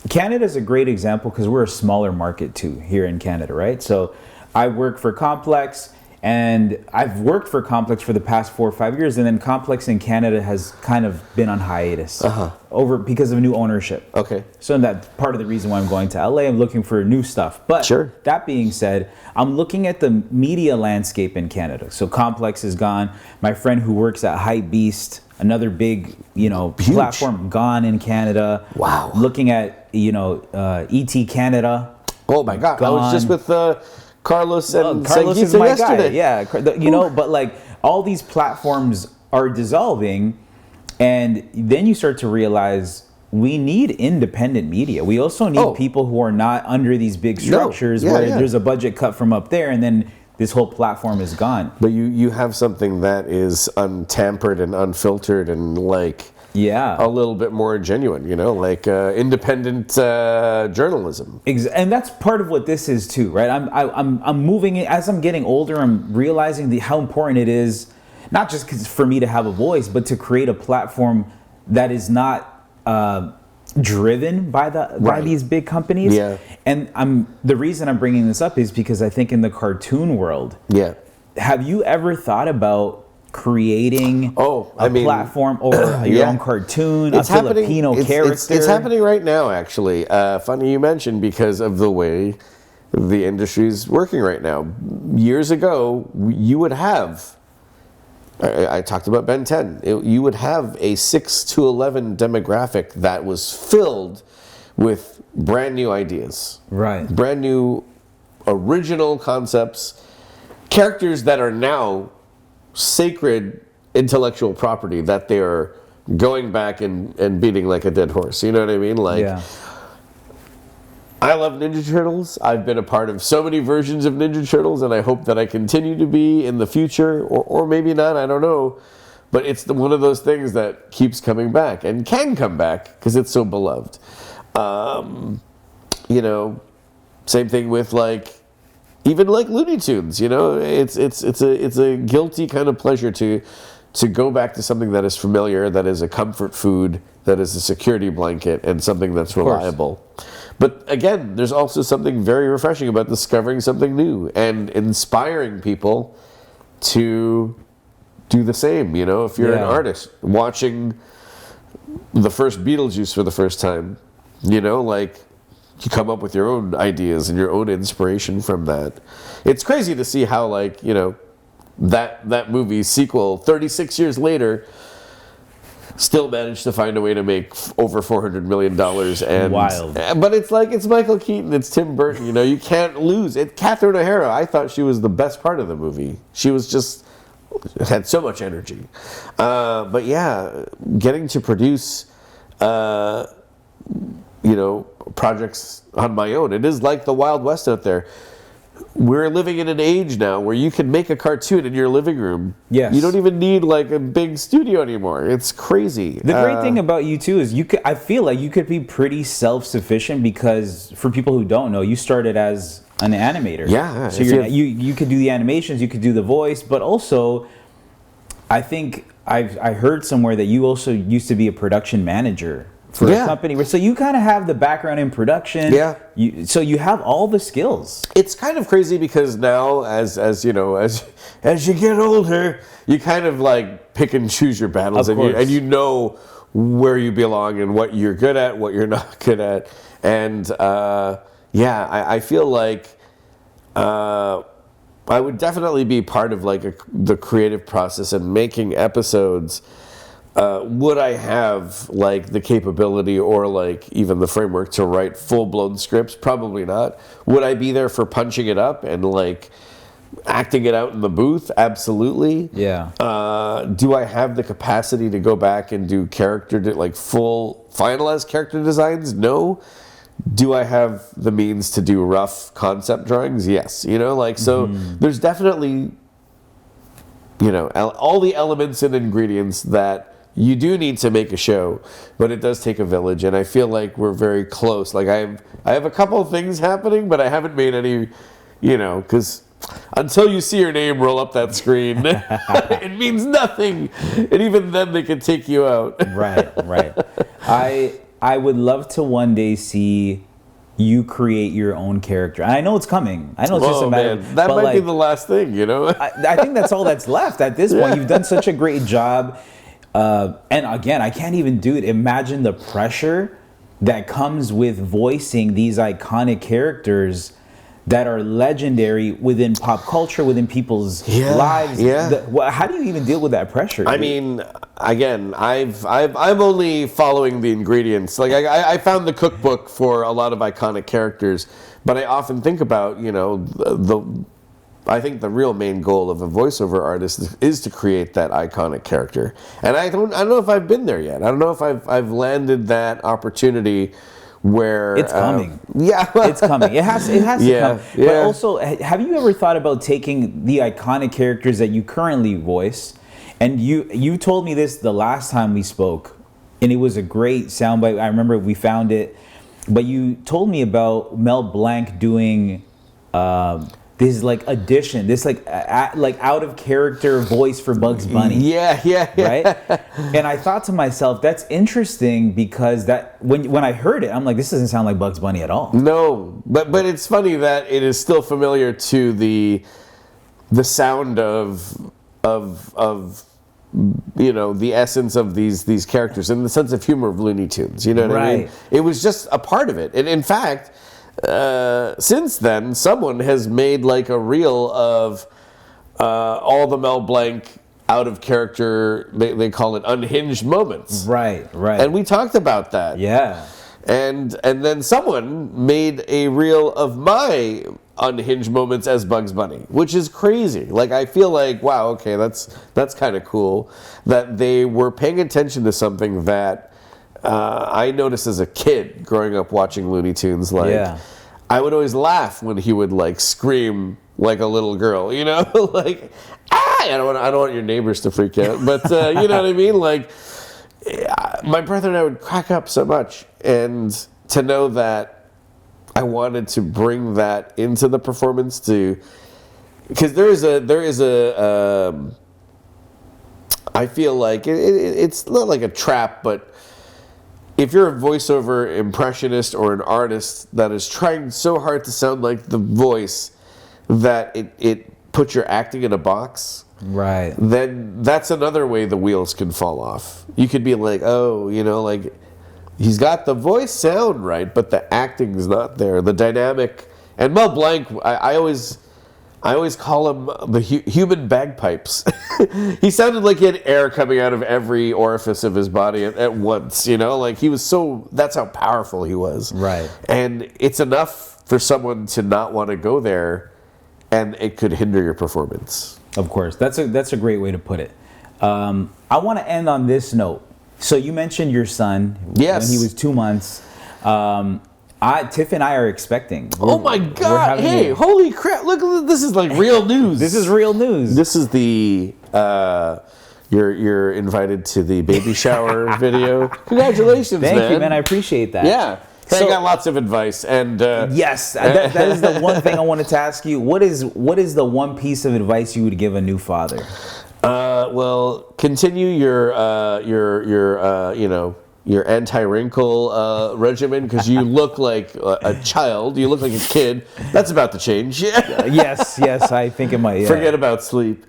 Canada is a great example because we're a smaller market too here in Canada, right? So I work for Complex, and I've worked for Complex for the past 4 or 5 years, and then Complex in Canada has kind of been on hiatus because of new ownership. Okay. So that's part of the reason why I'm going to LA. I'm looking for new stuff. But Sure. That being said, I'm looking at the media landscape in Canada. So Complex is gone. My friend who works at Hype Beast, another big, platform, gone in Canada. Wow. Looking at, ET Canada. Oh my God! I was just with Carlos and Carlos is Sangeeta my yesterday. guy. Yeah, but like all these platforms are dissolving, and then you start to realize we need independent media. We also need people who are not under these big structures where there's a budget cut from up there, and then this whole platform is gone. But you have something that is untampered and unfiltered and like a little bit more genuine, like independent journalism. And that's part of what this is too, right? I'm moving it as I'm getting older. I'm realizing how important it is, not just for me to have a voice, but to create a platform that is not driven by these big companies. Yeah. And the reason I'm bringing this up is because I think in the cartoon world, have you ever thought about creating a platform or your own cartoon, a Filipino character? It's happening right now, actually. Funny you mentioned, because of the way the industry is working right now. Years ago, you would have I talked about Ben 10. You would have a 6 to 11 demographic that was filled with brand new ideas. Right. Brand new original concepts, characters that are now sacred intellectual property that they're going back and beating like a dead horse. You know what I mean? Like, Yeah. I love Ninja Turtles. I've been a part of so many versions of Ninja Turtles, and I hope that I continue to be in the future, or maybe not, I don't know. But it's one of those things that keeps coming back and can come back because it's so beloved. You know, same thing with like, even like Looney Tunes. You know, it's a guilty kind of pleasure to go back to something that is familiar, that is a comfort food, that is a security blanket, and something that's reliable. But again, there's also something very refreshing about discovering something new and inspiring people to do the same. You know, if you're an artist watching the first Beetlejuice for the first time, you know, like, you come up with your own ideas and your own inspiration from that. It's crazy to see how, like, you know, that movie's sequel 36 years later still managed to find a way to make over $400 million. And Wild. But it's like, it's Michael Keaton, it's Tim Burton, you know, you can't lose. Catherine O'Hara, I thought she was the best part of the movie. She was just, had so much energy. But yeah, getting to produce, you know, projects on my own. It is like the Wild West out there. We're living in an age now where you can make a cartoon in your living room. Yes. You don't even need like a big studio anymore. It's crazy. The great thing about you too is I feel like you could be pretty self-sufficient, because for people who don't know, you started as an animator. Yeah. So you could do the animations, you could do the voice, but also I think I heard somewhere that you also used to be a production manager for a company. So you kind of have the background in production. Yeah. So you have all the skills. It's kind of crazy because now, as you know, as you get older, you kind of like pick and choose your battles, and you know where you belong and what you're good at, what you're not good at, and I feel like I would definitely be part of like the creative process and making episodes. Would I have like the capability or like even the framework to write full-blown scripts? Probably not. Would I be there for punching it up and like acting it out in the booth? Absolutely. Yeah. Do I have the capacity to go back and do full finalized character designs? No. Do I have the means to do rough concept drawings? Yes. You know, like, so there's definitely, you know, all the elements and ingredients that you do need to make a show, but it does take a village, and I feel like we're very close. Like, I have a couple of things happening, but I haven't made any, you know, because until you see your name roll up that screen, it means nothing, and even then they can take you out. Right. I would love to one day see you create your own character. I know it's coming. I know it's just a matter. Man, that might be the last thing, you know. I think that's all that's left at this point. You've done such a great job. And again, I can't even do it. Imagine the pressure that comes with voicing these iconic characters that are legendary within pop culture, within people's lives. Yeah. How do you even deal with that pressure? I mean, again, I'm only following the ingredients. Like, I found the cookbook for a lot of iconic characters, but I often think about, you know, I think the real main goal of a voiceover artist is to create that iconic character. And I don't know if I've been there yet. I don't know if I've landed that opportunity where it's coming. It's coming. It has to come. But also, have you ever thought about taking the iconic characters that you currently voice? And you told me this the last time we spoke, and it was a great soundbite. I remember we found it. But you told me about Mel Blanc doing this like audition, this like out of character voice for Bugs Bunny. Yeah. Right? And I thought to myself, that's interesting, because that when I heard it, I'm like, this doesn't sound like Bugs Bunny at all. No, but it's funny that it is still familiar to the sound of you know, the essence of these characters and the sense of humor of Looney Tunes. You know what I mean? It was just a part of it. And in fact, since then, someone has made like a reel of all the Mel Blanc out of character. They call it unhinged moments. Right. And we talked about that. Yeah. And then someone made a reel of my unhinged moments as Bugs Bunny, which is crazy. Like, I feel like, wow, okay, that's kind of cool that they were paying attention to something that I noticed as a kid growing up watching Looney Tunes. Like, Yeah. I would always laugh when he would like scream like a little girl, you know, like, ah! I don't want your neighbors to freak out, but you know what I mean, like. My brother and I would crack up so much, and to know that I wanted to bring that into the performance because there is a I feel like it's not like a trap, but if you're a voiceover impressionist or an artist that is trying so hard to sound like the voice that it puts your acting in a box. Right. Then that's another way the wheels can fall off. You could be like, oh, you know, like he's got the voice sound right, but the acting's not there. The dynamic. And Mel Blanc, I always call him the human bagpipes. He sounded like he had air coming out of every orifice of his body at once, you know? Like he was that's how powerful he was. Right. And it's enough for someone to not want to go there, and it could hinder your performance. Of course, that's a great way to put it. I want to end on this note. So you mentioned your son Yes. when he was 2 months. Tiff and I are expecting. Oh my God! Hey, holy crap! Look, this is like real news. This is real news. This is the you're invited to the baby shower video. Congratulations, man! Thank you, man. I appreciate that. Yeah. Hey, So- I got lots of advice, and Yes, that is the one thing I wanted to ask you. What is the one piece of advice you would give a new father? well, continue your anti-wrinkle regimen, because you look like a child. You look like a kid. That's about to change. Yes, I think it might. Yeah. Forget about sleep.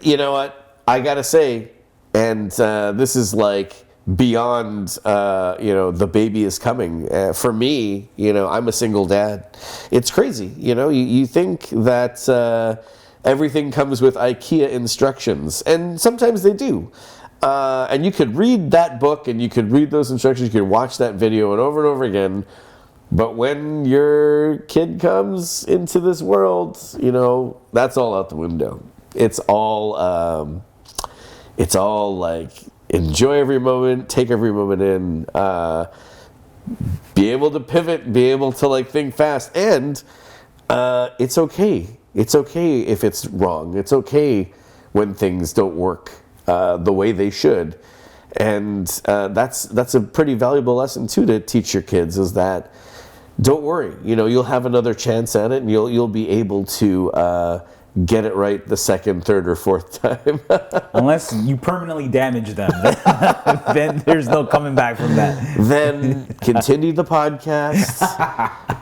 You know what? I gotta say, and this is like beyond, the baby is coming. For me, I'm a single dad. It's crazy. You think that everything comes with IKEA instructions, and sometimes they do. And you could read that book, and you could read those instructions, you could watch that video and over again. But when your kid comes into this world, that's all out the window. It's all like, enjoy every moment, take every moment in, be able to pivot, be able to like think fast, and it's okay. It's okay if it's wrong. It's okay when things don't work the way they should, and that's a pretty valuable lesson too to teach your kids, is that don't worry. You'll have another chance at it, and you'll be able to get it right the second, third, or fourth time. Unless you permanently damage them, then there's no coming back from that. Then continue the podcast.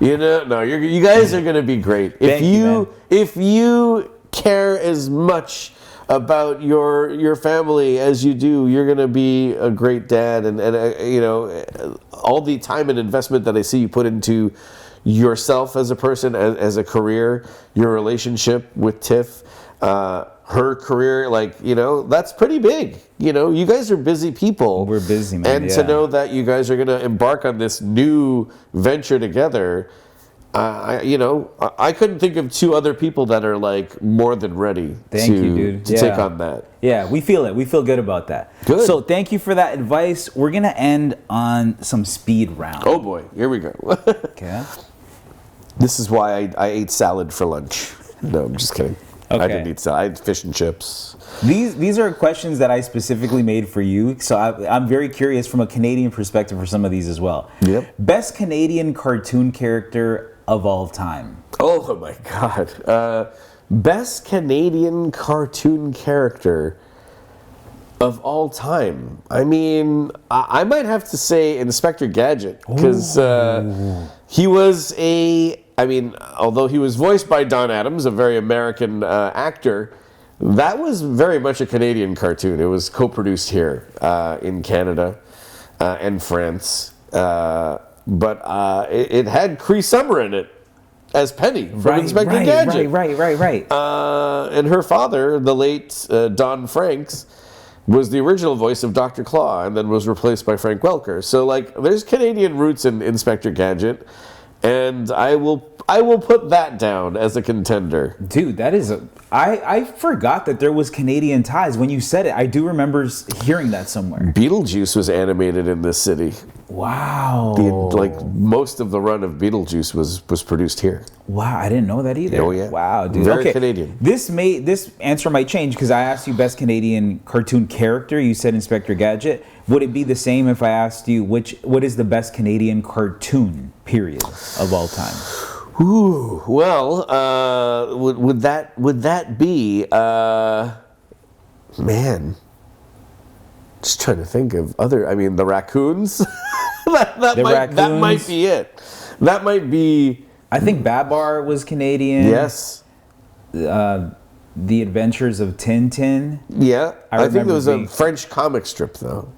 No, you guys are gonna be great. If you care as much about your family as you do, you're gonna be a great dad, and all the time and investment that I see you put into yourself as a person, as a career, your relationship with Tiff, her career, that's pretty big. You guys are busy people. We're busy, man. And to know that you guys are going to embark on this new venture together, I couldn't think of two other people that are like more than ready to take on that. Yeah, we feel it. We feel good about that. Good. So thank you for that advice. We're going to end on some speed round. Oh boy, here we go. Okay. This is why I ate salad for lunch. No, I'm just kidding. Okay. I didn't eat salad. I had fish and chips. These are questions that I specifically made for you, so I'm very curious from a Canadian perspective for some of these as well. Yep. Best Canadian cartoon character of all time. Oh my God. Best Canadian cartoon character of all time. I mean, I might have to say Inspector Gadget, because he was although he was voiced by Don Adams, a very American actor, that was very much a Canadian cartoon. It was co-produced here in Canada and France. But it had Cree Summer in it. as Penny from Inspector Gadget. Right. And her father, the late Don Franks, was the original voice of Dr. Claw and then was replaced by Frank Welker. So, like, there's Canadian roots in Inspector Gadget, and I will put that down as a contender. Dude, that is I forgot that there was Canadian ties. When you said it, I do remember hearing that somewhere. Beetlejuice was animated in this city. Wow. Most of the run of Beetlejuice was produced here. Wow, I didn't know that either. Oh, yeah. Wow, dude. Very Canadian. This answer might change because I asked you best Canadian cartoon character. You said Inspector Gadget. Would it be the same if I asked you what is the best Canadian cartoon period of all time? Ooh, well, would that be man? Just trying to think of other. I mean, the Raccoons. that might be it. That might be. I think Babar was Canadian. Yes. The Adventures of Tintin. Yeah, I think it was being... a French comic strip, though.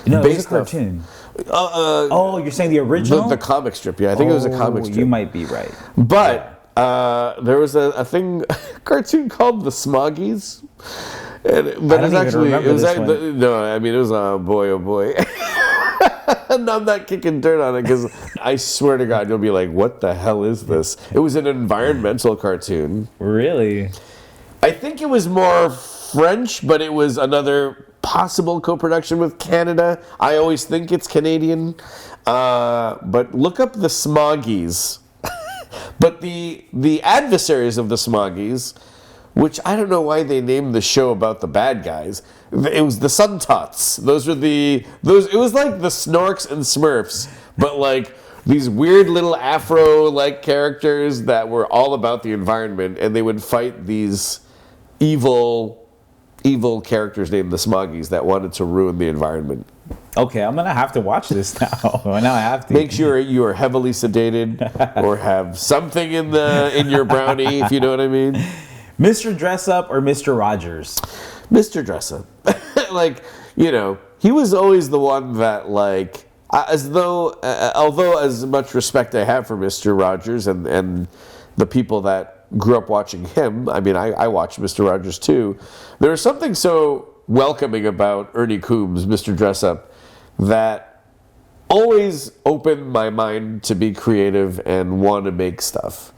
No, it was a cartoon. You're saying the original? The comic strip, yeah. I think it was a comic strip. You might be right. But there was a cartoon called The Smoggies. But I don't even remember this one. No, I mean, it was oh boy. And I'm not kicking dirt on it because I swear to God, you'll be like, what the hell is this? It was an environmental cartoon. Really? I think it was more French, but it was another possible co-production with Canada. I always think it's Canadian. But look up the Smoggies. But the adversaries of the Smoggies, which I don't know why they named the show about the bad guys. It was the Suntots. It was like the Snorks and Smurfs, but like these weird little Afro-like characters that were all about the environment, and they would fight these evil characters named the Smoggies that wanted to ruin the environment. Okay, I'm gonna have to watch this now. Now I have to. Make sure you are heavily sedated or have something in your brownie, if you know what I mean. Mr. Dress Up or Mr. Rogers? Mr. Dress Up. He was always the one that, like, although as much respect I have for Mr. Rogers and the people that grew up watching him, I mean, I watched Mr. Rogers too. There was something so welcoming about Ernie Coombs, Mr. Dress Up, that always opened my mind to be creative and want to make stuff.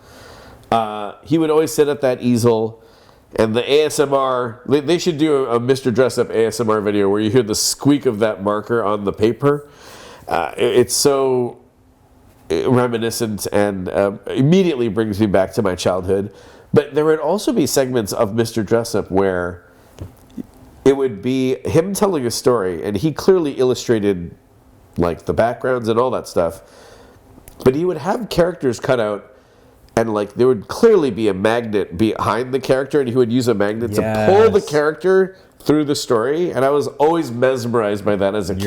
He would always sit at that easel, and the ASMR, they should do a Mr. Dress Up ASMR video where you hear the squeak of that marker on the paper. It's so reminiscent and immediately brings me back to my childhood. But there would also be segments of Mr. Dress Up where it would be him telling a story, and he clearly illustrated like the backgrounds and all that stuff. But he would have characters cut out, and like there would clearly be a magnet behind the character, and he would use a magnet to pull the character through the story. And I was always mesmerized by that as a kid.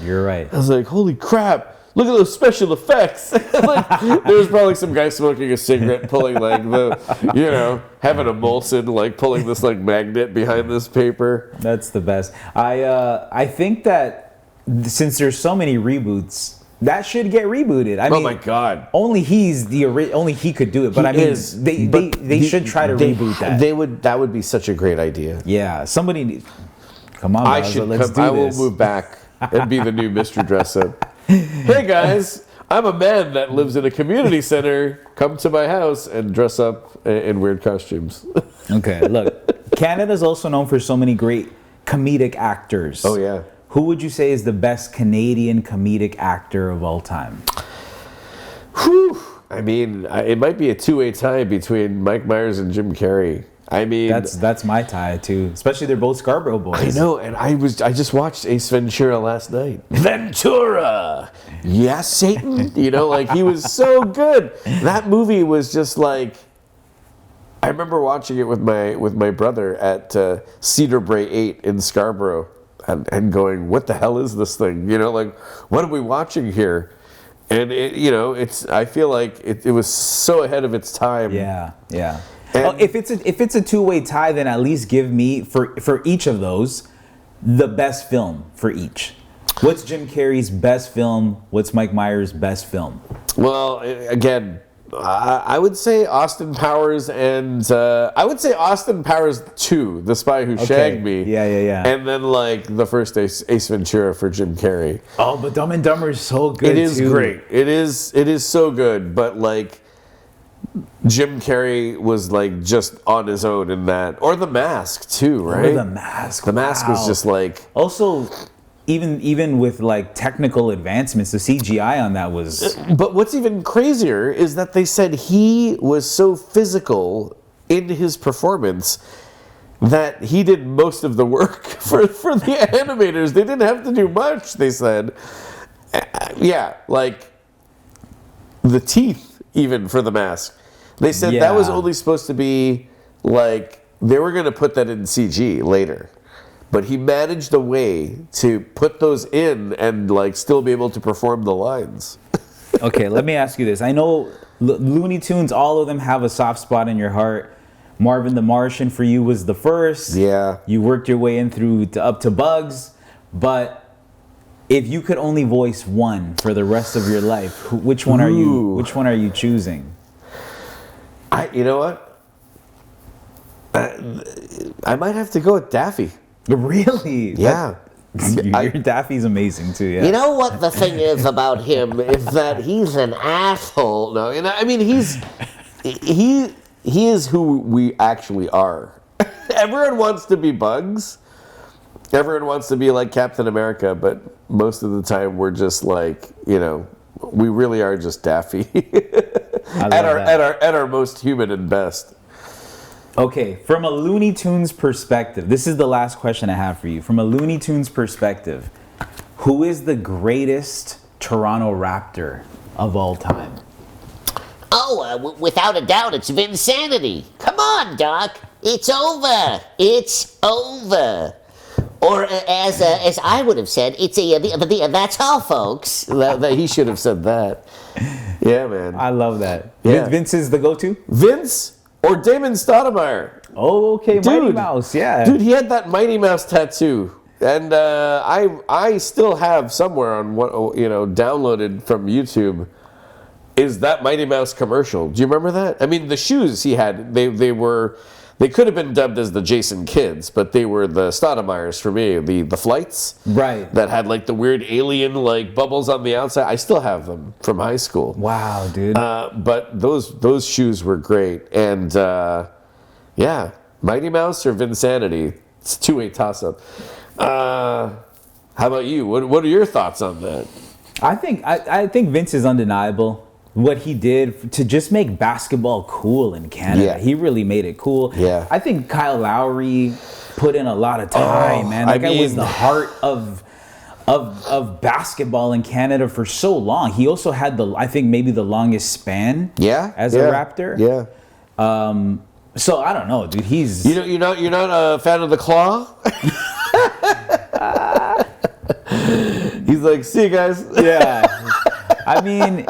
You're right. I was like, holy crap, look at those special effects. Like, there was probably some guy smoking a cigarette, pulling like having a Molson, like pulling this like magnet behind this paper. That's the best. I think that since there's so many reboots, that should get rebooted. I mean, my God! Only he could do it. But they should try to reboot that. That would be such a great idea. Yeah, somebody. Come on, Bauza, let's do this. I will move back and be the new Mr. Dress Up. Hey guys, I'm a man that lives in a community center. Come to my house and dress up in weird costumes. Okay, look, Canada's also known for so many great comedic actors. Oh yeah. Who would you say is the best Canadian comedic actor of all time? Whew. I mean, it might be a two-way tie between Mike Myers and Jim Carrey. I mean, that's my tie too. Especially they're both Scarborough boys. I know, and I just watched Ace Ventura last night. Ventura, yes, Satan. Like he was so good. That movie was just like. I remember watching it with my brother at Cedar Brae 8 in Scarborough. And going, what the hell is this thing? Like, what are we watching here? And I feel like it was so ahead of its time. Yeah. If it's a two-way tie, then at least give me for each of those the best film for each. What's Jim Carrey's best film? What's Mike Myers' best film? Well, again, I would say Austin Powers and I would say Austin Powers 2, The Spy Who Shagged Me. Yeah. And then like the first Ace Ventura for Jim Carrey. Oh, but Dumb and Dumber is so good. It is too. great. It is so good. But like Jim Carrey was like just on his own in that, or The Mask too, right? Or The Mask. The Mask was just like also. Even with like technical advancements, the CGI on that was. But what's even crazier is that they said he was so physical in his performance that he did most of the work for the animators. They didn't have to do much, they said. Yeah, like the teeth even for The Mask. They said that was only supposed to be like, they were going to put that in CG later. But he managed a way to put those in and like still be able to perform the lines. Okay, let me ask you this. I know Looney Tunes, all of them have a soft spot in your heart. Marvin the Martian for you was the first. Yeah. You worked your way in up to Bugs. But if you could only voice one for the rest of your life, which one are you choosing? You know what? I might have to go with Daffy. Really? Yeah. Your Daffy's amazing too, yeah. You know what the thing is about him is that he's an asshole. No, you know, I mean He is who we actually are. Everyone wants to be Bugs. Everyone wants to be like Captain America, but most of the time we're just like, you know, we really are just Daffy. At our most human and best. Okay, from a Looney Tunes perspective, this is the last question I have for you. From a Looney Tunes perspective, who is the greatest Toronto Raptor of all time? Oh, without a doubt, it's Vinsanity. Come on, Doc. It's over. It's over. Or as I would have said, it's that's all, folks. He should have said that. Yeah, man. I love that. Yeah. Vince is the go-to? Vince or Damon Stoudemire. Oh, okay, Mighty Dude. Mouse, yeah. Dude, he had that Mighty Mouse tattoo. And I still have somewhere on what downloaded from YouTube is that Mighty Mouse commercial. Do you remember that? I mean, the shoes he had, they could have been dubbed as the Jason Kids, but they were the Stoudemires for me, the flights. Right. That had like the weird alien like bubbles on the outside. I still have them from high school. Wow, dude. But those shoes were great. And yeah, Mighty Mouse or Vinsanity. It's a two-way toss-up. How about you? What are your thoughts on that? I think Vince is undeniable. What he did to just make basketball cool in Canada. Yeah. He really made it cool. Yeah. I think Kyle Lowry put in a lot of time, man. That guy was the heart of basketball in Canada for so long. He also had I think maybe the longest span as a Raptor. Yeah. So I don't know, dude. He's you're not a fan of the Claw? He's like, see you guys. Yeah. I mean,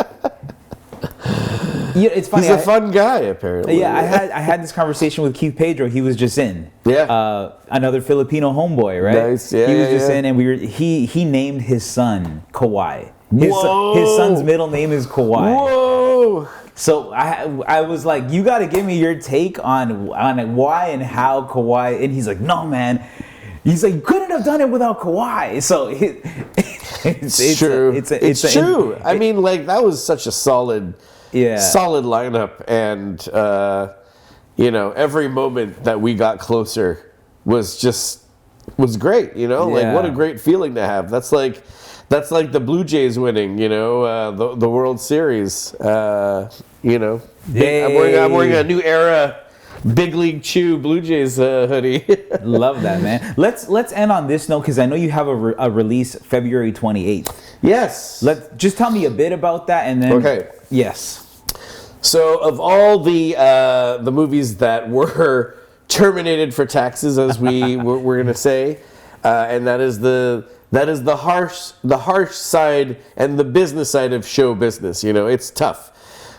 it's funny. He's a fun guy, apparently. Yeah, I had this conversation with Keith Pedro. He was just in. Yeah. Another Filipino homeboy, right? Nice. Yeah. He was just in, and he named his son Kawhi. His son's middle name is Kawhi. Whoa. So I was like, you got to give me your take on why and how Kawhi. And he's like, no, man. He's like, couldn't have done it without Kawhi. So it's true. It's true. I mean, like that was such a solid lineup, and every moment that we got closer was great. Like what a great feeling to have. That's like the Blue Jays winning. The World Series. I'm wearing a new era Big League Chew Blue Jays hoodie. Love that, man. Let's end on this note because I know you have a release February 28th. Yes. Just tell me a bit about that, and then okay. Yes. So of all the movies that were terminated for taxes, as we're gonna say, and that is the harsh side and the business side of show business. It's tough.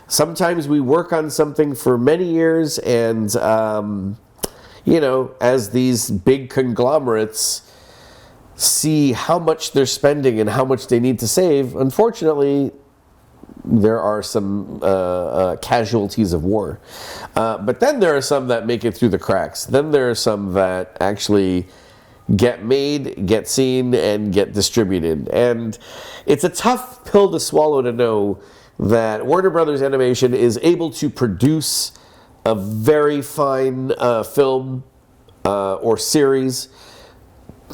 Sometimes we work on something for many years, and as these big conglomerates see how much they're spending and how much they need to save, unfortunately, there are some casualties of war. But then there are some that make it through the cracks. Then there are some that actually get made, get seen, and get distributed. And it's a tough pill to swallow to know that Warner Brothers Animation is able to produce a very fine film or series,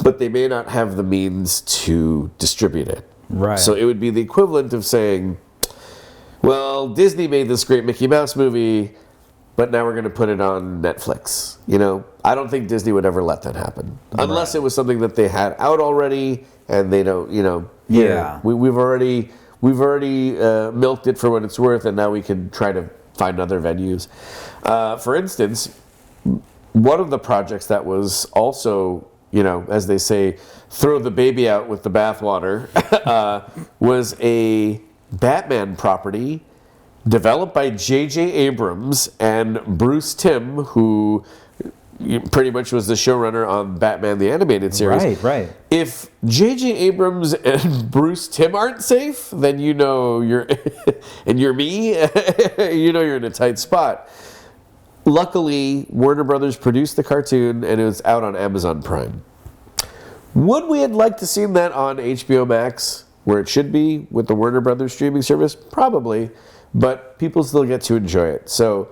but they may not have the means to distribute it. Right. So it would be the equivalent of saying, well, Disney made this great Mickey Mouse movie, but now we're going to put it on Netflix. You know, I don't think Disney would ever let that happen. Unless it was something that they had out already and they don't, you know, Yeah. we've already milked it for what it's worth, and now we can try to find other venues. For instance, one of the projects that was also, you know, as they say, throw the baby out with the bathwater, was a Batman property developed by J.J. Abrams and Bruce Timm, who pretty much was the showrunner on Batman the Animated Series. Right. If J.J. Abrams and Bruce Timm aren't safe, then you know you're, and you're me, you know you're in a tight spot. Luckily, Warner Brothers produced the cartoon, and it was out on Amazon Prime. Would we have liked to seen that on HBO Max, where it should be with the Warner Brothers streaming service? Probably, but people still get to enjoy it. So,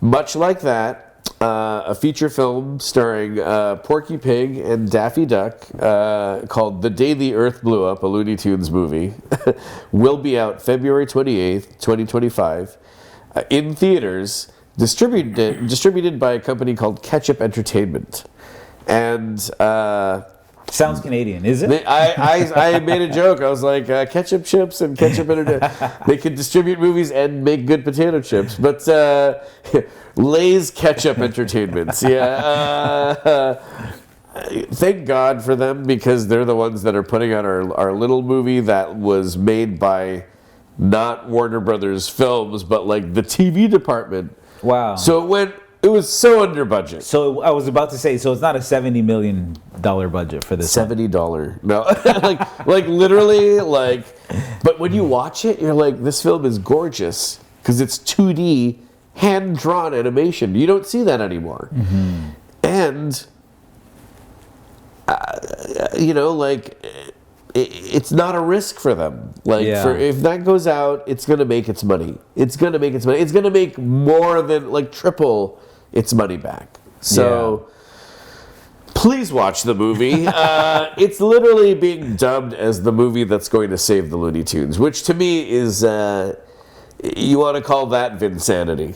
much like that, a feature film starring Porky Pig and Daffy Duck called The Day the Earth Blew Up, a Looney Tunes movie, will be out February 28th, 2025, in theaters, distributed by a company called Ketchup Entertainment. And Sounds Canadian, is it? I made a joke. I was like, ketchup chips and ketchup entertainment. They could distribute movies and make good potato chips. But Lay's Ketchup Entertainments. Yeah. Thank God for them, because they're the ones that are putting out our little movie that was made by not Warner Brothers Films, but like the TV department. Wow. So it was so under budget. So I was about to say, so it's not a $70 million budget for this one. $70. No, like literally, like. But when you watch it, you're like, this film is gorgeous because it's 2D, hand-drawn animation. You don't see that anymore. Mm-hmm. And you know, like, it's not a risk for them. Like, if that goes out, it's gonna make its money. It's gonna make more than, like, triple its money back. So please watch the movie. It's literally being dubbed as the movie that's going to save the Looney Tunes, which to me is, you want to call that Vinsanity.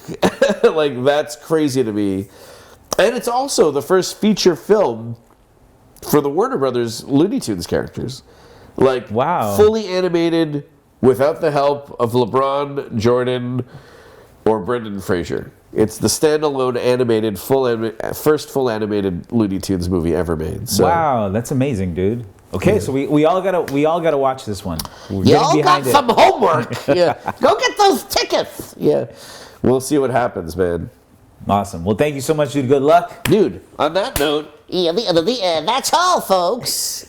Like, that's crazy to me. And it's also the first feature film for the Warner Brothers Looney Tunes characters. Like, fully animated without the help of LeBron, Jordan, or Brendan Fraser. It's the standalone animated first full animated Looney Tunes movie ever made. So. Wow, that's amazing, dude. Okay, so we all gotta watch this one. You all got some homework. Yeah, Go get those tickets. yeah. We'll see what happens, man. Awesome. Well, thank you so much, dude. Good luck. Dude, on that note. That's all, folks.